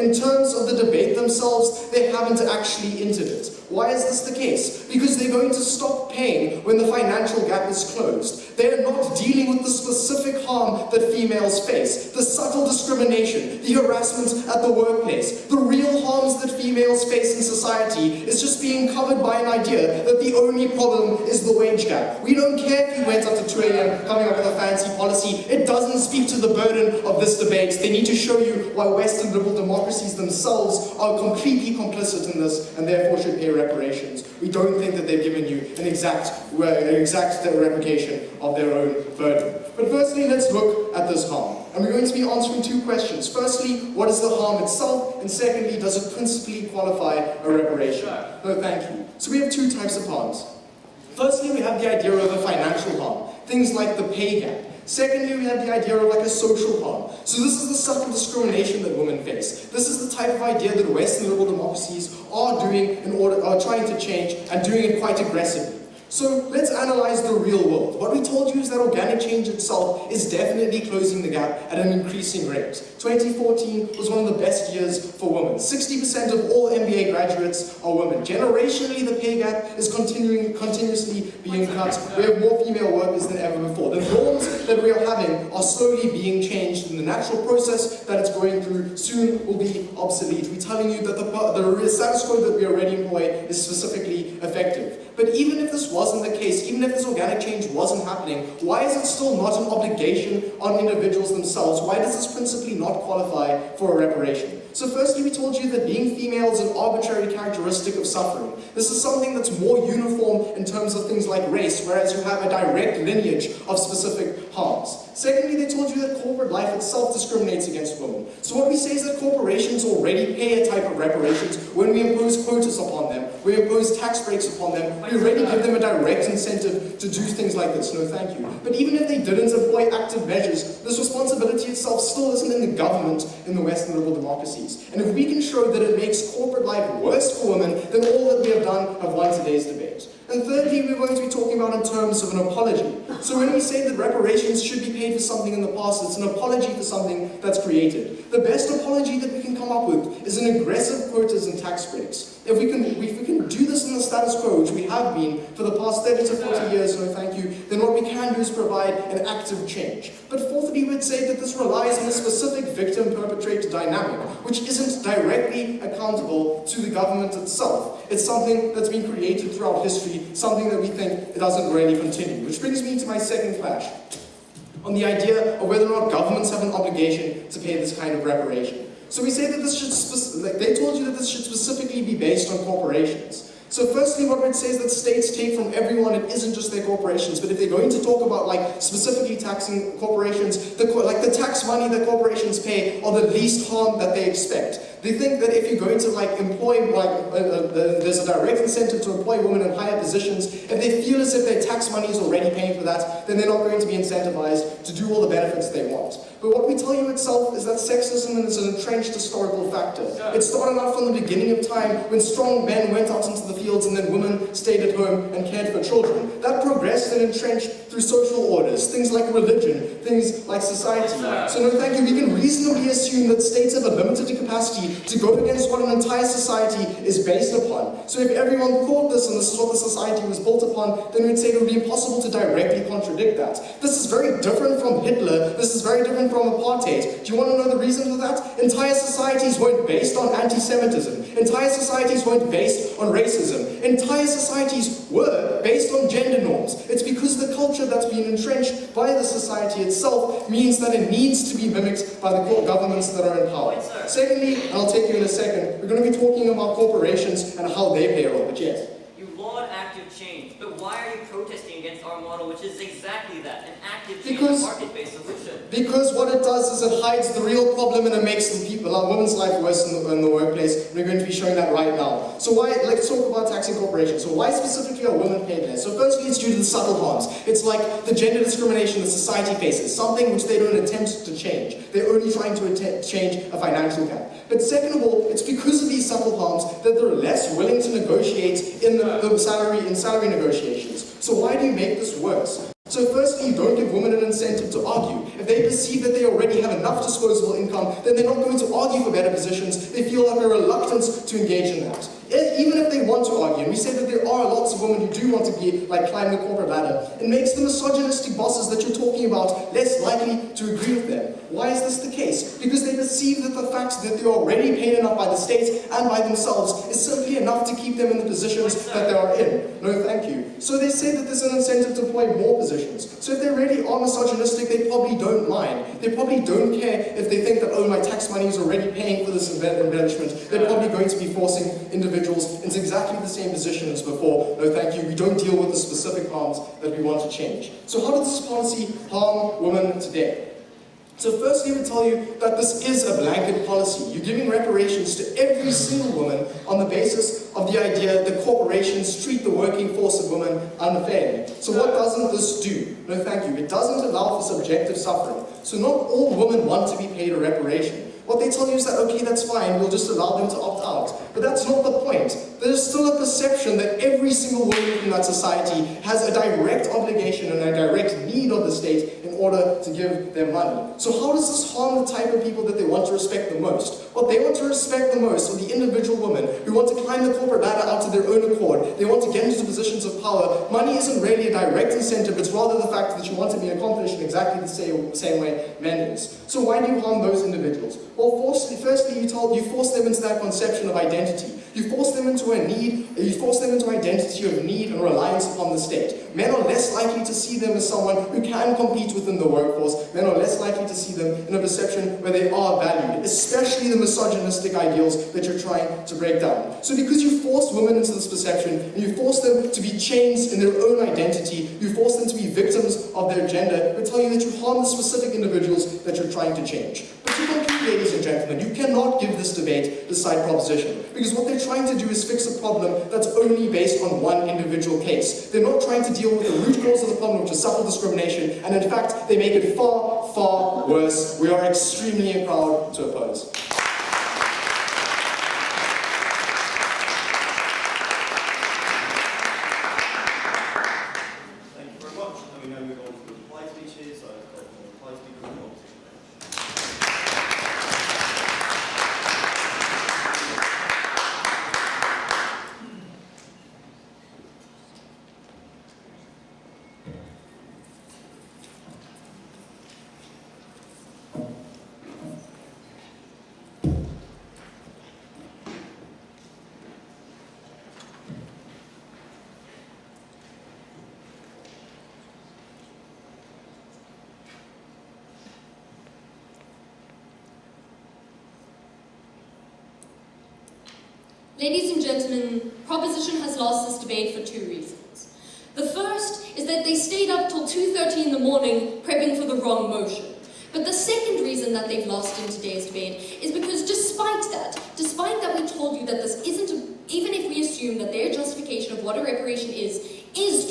Speaker 9: In terms of the debate themselves, they haven't actually entered it. Why is this the case? Because they're going to stop paying when the financial gap is closed. They're not dealing with the specific harm that females face, the subtle discrimination, the harassment at the workplace. The real harms that females face in society is just being covered by an idea that the only problem is the wage gap. We don't care if you went up to 2 a.m. coming up with a fancy policy. It doesn't speak to the burden of this debate. They need to show you why Western liberal democracies themselves are completely complicit in this and therefore should pay reparations. We don't think that they've given you an exact replication of their own burden. But firstly, let's look at this harm. And we're going to be answering two questions. Firstly, what is the harm itself? And secondly, does it principally qualify a reparation? No, thank you. So we have two types of harms. Firstly, we have the idea of a financial harm, things like the pay gap. Secondly, we have the idea of like a social harm. So this is the subtle discrimination that women face. This is the type of idea that Western liberal democracies are trying to change and doing it quite aggressively. So let's analyze the real world. What we told you is that organic change itself is definitely closing the gap at an increasing rate. 2014 was one of the best years for women. 60% of all MBA graduates are women. Generationally, the pay gap is continuously being cut. We have more female workers than ever before. The norms that we are having are slowly being changed, and the natural process that it's going through soon will be obsolete. We're telling you that the status quo that we already employ is specifically effective. But even if this wasn't the case, even if this organic change wasn't happening, why is it still not an obligation on individuals themselves? Why does this principally not qualify for a reparation? So firstly, we told you that being female is an arbitrary characteristic of suffering. This is something that's more uniform in terms of things like race, whereas you have a direct lineage of specific harms. Secondly, they told you that corporate life itself discriminates against women. So what we say is that corporations already pay a type of reparations when we impose quotas upon them, we impose tax breaks upon them, we already give them a direct incentive to do things like this. No, thank you. But even if they didn't employ active measures, this responsibility itself still isn't in the government in the Western liberal democracies. And if we can show that it makes corporate life worse for women, then all that we have done have won today's debate. And thirdly, we're going to be talking about in terms of an apology. So when we say that reparations should be paid for something in the past, it's an apology for something that's created. The best apology that we can come up with is an aggressive quotas and tax breaks. If we can do this in the status quo, which we have been for the past 30 to 40 years, no thank you, then what we can do is provide an active change. But fourthly, we'd say that this relies on a specific victim-perpetrator dynamic, which isn't directly accountable to the government itself. It's something that's been created throughout history, something that we think it doesn't really continue. Which brings me to my second clash, on the idea of whether or not governments have an obligation to pay this kind of reparation. So we say that this should, they told you that this should specifically be based on corporations. So firstly, what it says that states take from everyone, it isn't just their corporations, but if they're going to talk about like specifically taxing corporations, the tax money that corporations pay are the least harm that they expect. They think that if you're going to like employ, there's a direct incentive to employ women in higher positions, if they feel as if their tax money is already paying for that, then they're not going to be incentivized to do all the benefits they want. But what we tell you itself is that sexism is an entrenched historical factor. It started out from the beginning of time when strong men went out into the fields and then women stayed at home and cared for children. That progressed and entrenched through social orders, things like religion, things like society. So no thank you, we can reasonably assume that states have a limited capacity to go against what an entire society is based upon. So if everyone thought this and this is what the society was built upon, then we'd say it would be impossible to directly contradict that. This is very different from Hitler, this is very different from apartheid. Do you want to know the reason for that? Entire societies weren't based on anti-Semitism. Entire societies weren't based on racism. Entire societies were based on gender norms. It's because the culture that's been entrenched by the society itself means that it needs to be mimicked by the governments that are in power. Secondly, and I'll take you in a second, we're going to be talking about corporations and how they pay a role. But yes?
Speaker 10: You laud active change, but why are you protesting against our model, which is exactly that, an active change, a market-based solution?
Speaker 9: Because what it does is it hides the real problem and it makes women's life worse in the workplace. We're going to be showing that right now. So let's talk about taxing corporations. So why specifically are women paid less? So firstly, it's due to the subtle harms. It's like the gender discrimination that society faces, something which they don't attempt to change. They're only trying to change a financial gap. But second of all, it's because of these subtle harms that they're less willing to negotiate in salary negotiations. So why do you make this worse? So firstly, you don't give women an incentive to argue. If they perceive that they already have enough disposable income, then they're not going to argue for better positions. They feel like a reluctance to engage in that. Even if they want to argue, and we say that there are lots of women who do want to climb the corporate ladder, it makes the misogynistic bosses that you're talking about less likely to agree with them. Why is this the case? Because they perceive that the fact that they're already paid enough by the state and by themselves is simply enough to keep them in the positions that they are in. No, thank you. So they say that there's an incentive to employ more positions. So if they really are misogynistic, they probably don't mind. They probably don't care if they think that, oh, my tax money is already paying for this embellishment. They're probably going to be forcing individuals into exactly the same position as before. No, thank you. We don't deal with the specific harms that we want to change. So how does this policy harm women today? So firstly, we tell you that this is a blanket policy. You're giving reparations to every single woman on the basis of the idea that corporations treat the working force of women unfairly. So what doesn't this do? No, thank you. It doesn't allow for subjective suffering. So not all women want to be paid a reparation. What they tell you is that, okay, that's fine, we'll just allow them to opt out. But that's not the point. There's still a perception that every single woman in that society has a direct obligation and a direct need of the state in order to give them money. So how does this harm the type of people that they want to respect the most? What they want to respect the most are the individual women who want to climb the corporate ladder out of their own accord. They want to get into positions of power. Money isn't really a direct incentive, it's rather the fact that you want to be accomplished in exactly the same way men is. So why do you harm those individuals? Well, firstly, you force them into that conception of identity. You force them into identity of need and reliance upon the state. Men are less likely to see them as someone who can compete within the workforce. Men are less likely to see them in a perception where they are valued, especially the misogynistic ideals that you're trying to break down. So because you force women into this perception, and you force them to be chains in their own identity, you force them to be victims of their gender, we tell you that you harm the specific individuals that you're trying to change. But to conclude, ladies and gentlemen, you cannot give this debate the side proposition, because what they're trying to do is fix a problem that's only based on one individual case. They're not trying to deal with the root cause of the problem, which is subtle discrimination, and in fact, they make it far, far worse. We are extremely proud to oppose.
Speaker 4: Thank you very much. And we now move on to the reply speeches. I've got the reply speaker who wants to.
Speaker 5: Ladies and gentlemen, Proposition has lost this debate for 2 reasons. The first is that they stayed up till 2:30 in the morning prepping for the wrong motion. But the second reason that they've lost in today's debate is because despite that we told you that this even if we assume that their justification of what a reparation is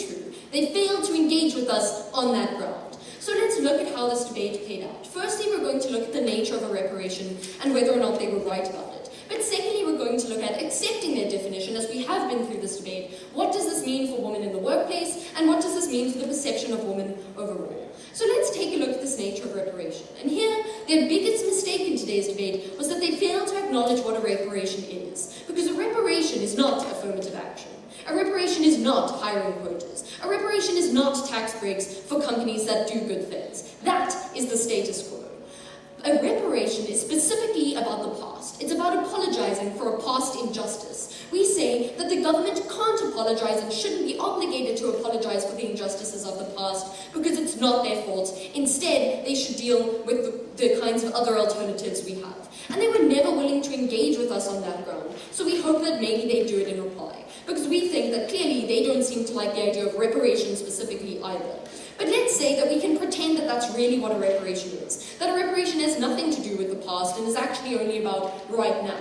Speaker 5: true, they failed to engage with us on that ground. So let's look at how this debate played out. Firstly, we're going to look at the nature of a reparation and whether or not they were right about it. But secondly, we're going to look at accepting their definition, as we have been through this debate. What does this mean for women in the workplace, and what does this mean for the perception of women overall? So let's take a look at this nature of reparation. And here, their biggest mistake in today's debate was that they failed to acknowledge what a reparation is. Because a reparation is not affirmative action. A reparation is not hiring quotas. A reparation is not tax breaks for companies that do good things. That is the status quo. A reparation is specifically about the past. It's about apologizing for a past injustice. We say that the government can't apologize and shouldn't be obligated to apologize for the injustices of the past because it's not their fault. Instead, they should deal with the kinds of other alternatives we have. And they were never willing to engage with us on that ground. So we hope that maybe they do it in reply. Because we think that clearly they don't seem to like the idea of reparations specifically either. But let's say that we can pretend that that's really what a reparation is. That a reparation has nothing to do with the past and is actually only about right now.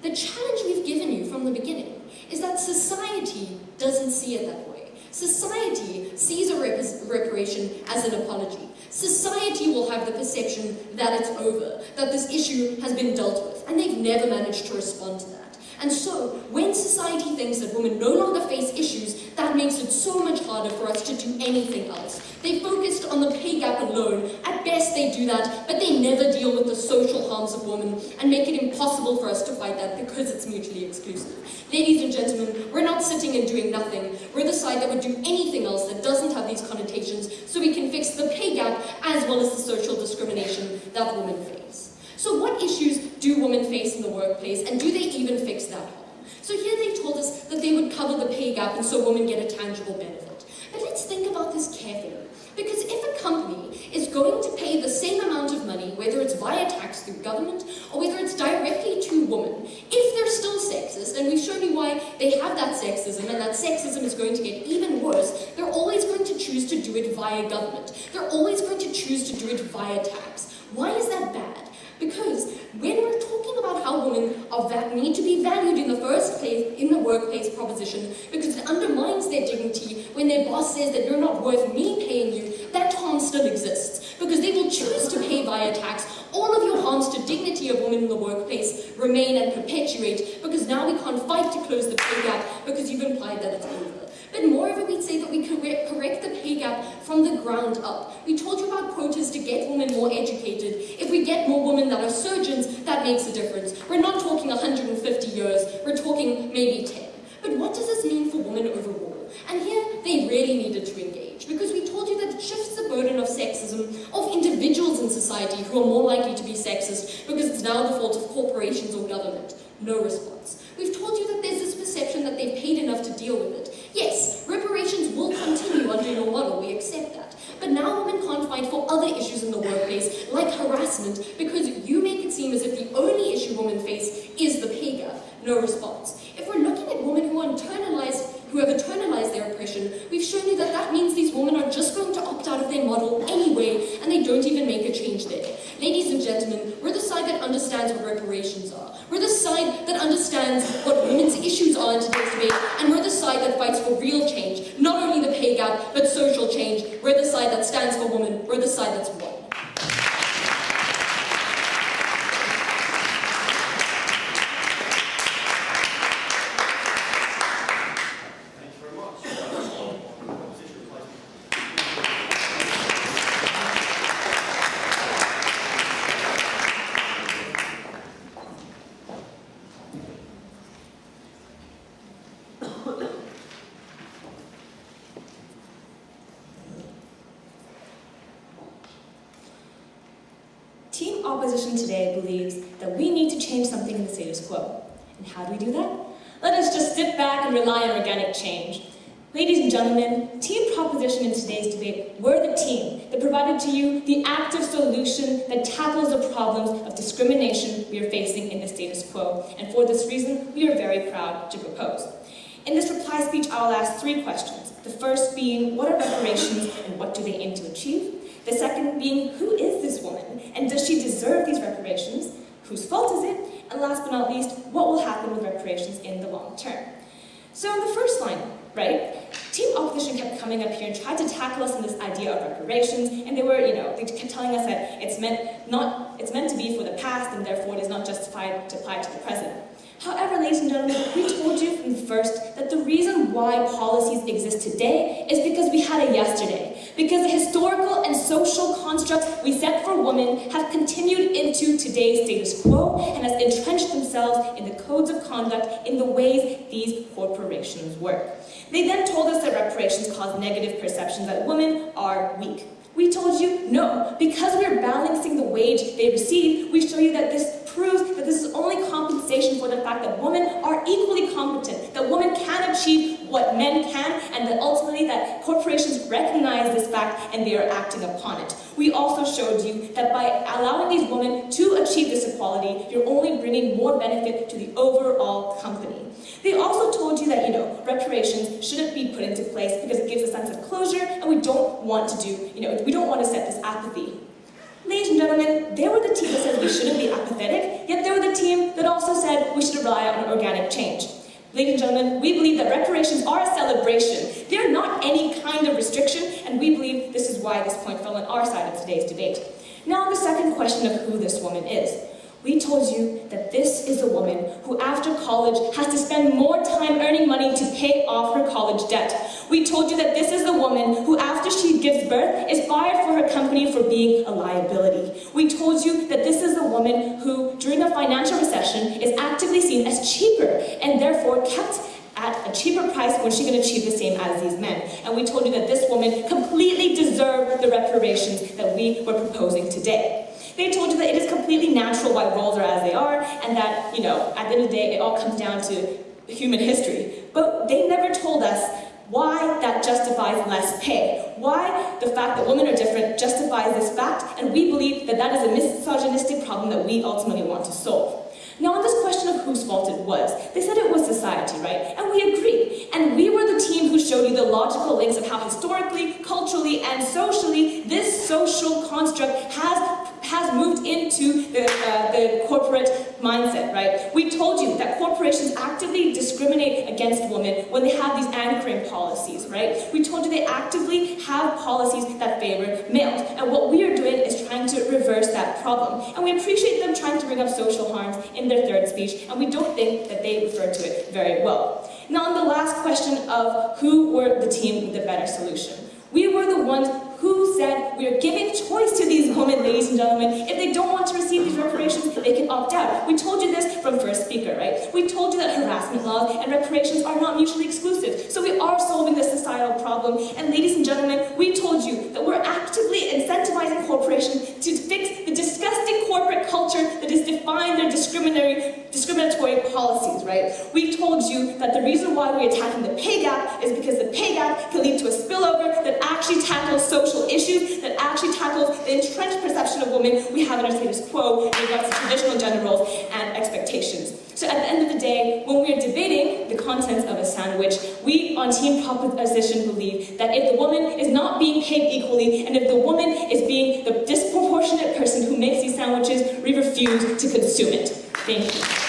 Speaker 5: The challenge we've given you from the beginning is that society doesn't see it that way. Society sees a reparation as an apology. Society will have the perception that it's over, that this issue has been dealt with, and they've never managed to respond to that. And so, when society thinks that women no longer face issues, that makes it so much harder for us to do anything else. They focused on the pay gap alone. At best they do that, but they never deal with the social harms of women and make it impossible for us to fight that because it's mutually exclusive. Ladies and gentlemen, we're not sitting and doing nothing. We're the side that would do anything else that doesn't have these connotations so we can fix the pay gap as well as the social discrimination that women face. So what issues do women face in the workplace, and do they even fix that harm? So here they told us that they would cover the pay gap and so women get a tangible benefit. But let's think about this carefully. Because if a company is going to pay the same amount of money, whether it's via tax through government or whether it's directly to women, if they're still sexist, and we've shown you why they have that sexism, and that sexism is going to get even worse, they're always going to choose to do it via government. They're always going to choose to do it via tax. Why is that bad? Because when we're talking about how women need to be valued in the first place in the workplace proposition, because it undermines their dignity when their boss says that you're not worth me paying you, that harm still exists. Because they will choose to pay via tax. All of your harms to dignity of women in the workplace remain and perpetuate, because now we can't fight to close the pay gap because you've implied that it's over. But moreover, we'd say that we correct the pay gap from the ground up. We told you about quotas to get women more educated. If we get more women that are surgeons, that makes a difference. We're not talking 150 years, we're talking maybe 10. But what does this mean for women overall? And here, they really needed to engage, because we told you that it shifts the burden of sexism of individuals in society who are more likely to be sexist because it's now the fault of corporations or government. No response. We've told you that there's this perception that they've paid enough to deal with it. Yes, reparations will continue under your model, we accept that. But now women can't fight for other issues in the workplace, like harassment, because you make it seem as if the only issue women face is the pay gap. No response. If we're looking at women who have internalized their oppression, we've shown you that that means these women are just going to opt out of their model anyway, and they don't even make a change there. Ladies and gentlemen, we're the side that understands what reparations are. We're the side that understands what women's issues are in today's debate, and we're the side that fights for real change. Not only the pay gap, but social change. We're the side that stands for women. We're the side that's one.
Speaker 2: Team opposition today believes that we need to change something in the status quo. And how do we do that? Let us just sit back and rely on organic change. Ladies and gentlemen, Team Proposition in today's debate were the team that provided to you the active solution that tackles the problems of discrimination we are facing in the status quo, and for this reason, we are very proud to propose. In this reply speech, I will ask 3 questions. The first being, what are reparations and what do they aim to achieve? The second being, who is this woman and does she deserve these reparations? Whose fault is it? And last but not least, what will happen with reparations in the long term? So in the first line, right, Team Opposition kept coming up here and tried to tackle us on this idea of reparations, and they kept telling us that it's meant to be for the past, and therefore it is not justified to apply to the present. However, ladies and gentlemen, we told you from the first that the reason why policies exist today is because we had a yesterday. Because the historical and social constructs we set for women have continued into today's status quo and has entrenched themselves in the codes of conduct in the ways these corporations work. They then told us that reparations cause negative perceptions that women are weak. We told you, no, because we're balancing the wage they receive, we show you that this proves that this is only compensation for the fact that women are equally competent, that women can achieve what men can, and that ultimately that corporations recognize this fact and they are acting upon it. We also showed you that by allowing these women to achieve this equality, you're only bringing more benefit to the overall company. They also told you that, reparations shouldn't be put into place because it gives a sense of closure, and we don't want to set this apathy. Ladies and gentlemen, they were the team that said we shouldn't be apathetic, yet they were the team that also said we should rely on organic change. Ladies and gentlemen, we believe that reparations are a celebration. They're not any kind of restriction, and we believe this is why this point fell on our side of today's debate. Now, the second question of who this woman is. We told you that this is a woman who, after college, has to spend more time earning money to pay off her college debt. We told you that this is the woman who, after she gives birth, is fired for her company for being a liability. We told you that this is the woman who, during a financial recession, is actively seen as cheaper and therefore kept at a cheaper price when she can achieve the same as these men. And we told you that this woman completely deserved the reparations that we were proposing today. They told you that it is completely natural why roles are as they are, and that, at the end of the day, it all comes down to human history. But they never told us why that justifies less pay. Why the fact that women are different justifies this fact, and we believe that that is a misogynistic problem that we ultimately want to solve. Now, on this question of whose fault it was, they said it was society, right? And we agree. And we were the team who showed you the logical links of how historically, culturally, and socially this social construct has moved into the corporate mindset, right? We told you that corporations actively discriminate against women when they have these anchoring policies, right? We told you they actively have policies that favor males. And what we are doing is trying to reverse that problem. And we appreciate them trying to bring up social harms in their third speech, and we don't think that they refer to it very well. Now, on the last question of who were the team with the better solution, we were the ones who said we are giving choice to these women, ladies and gentlemen. If they don't want to receive these reparations, they can opt out. We told you this from first speaker, right? We told you that harassment laws and reparations are not mutually exclusive. So we are solving this societal problem. And ladies and gentlemen, we told you that we're actively incentivizing corporations to fix the disgusting corporate culture that has defined their discriminatory policies, right? We told you that the reason why we're attacking the pay gap is because the pay gap can lead to a spillover that actually tackles social issues, that actually tackles the entrenched perception of women we have in our status quo in regards to traditional gender roles and expectations. So at the end of the day, when we are debating the contents of a sandwich, we on Team Proposition believe that if the woman is not being paid equally, and if the woman is being the disproportionate person who makes these sandwiches, we refuse to consume it. Thank you.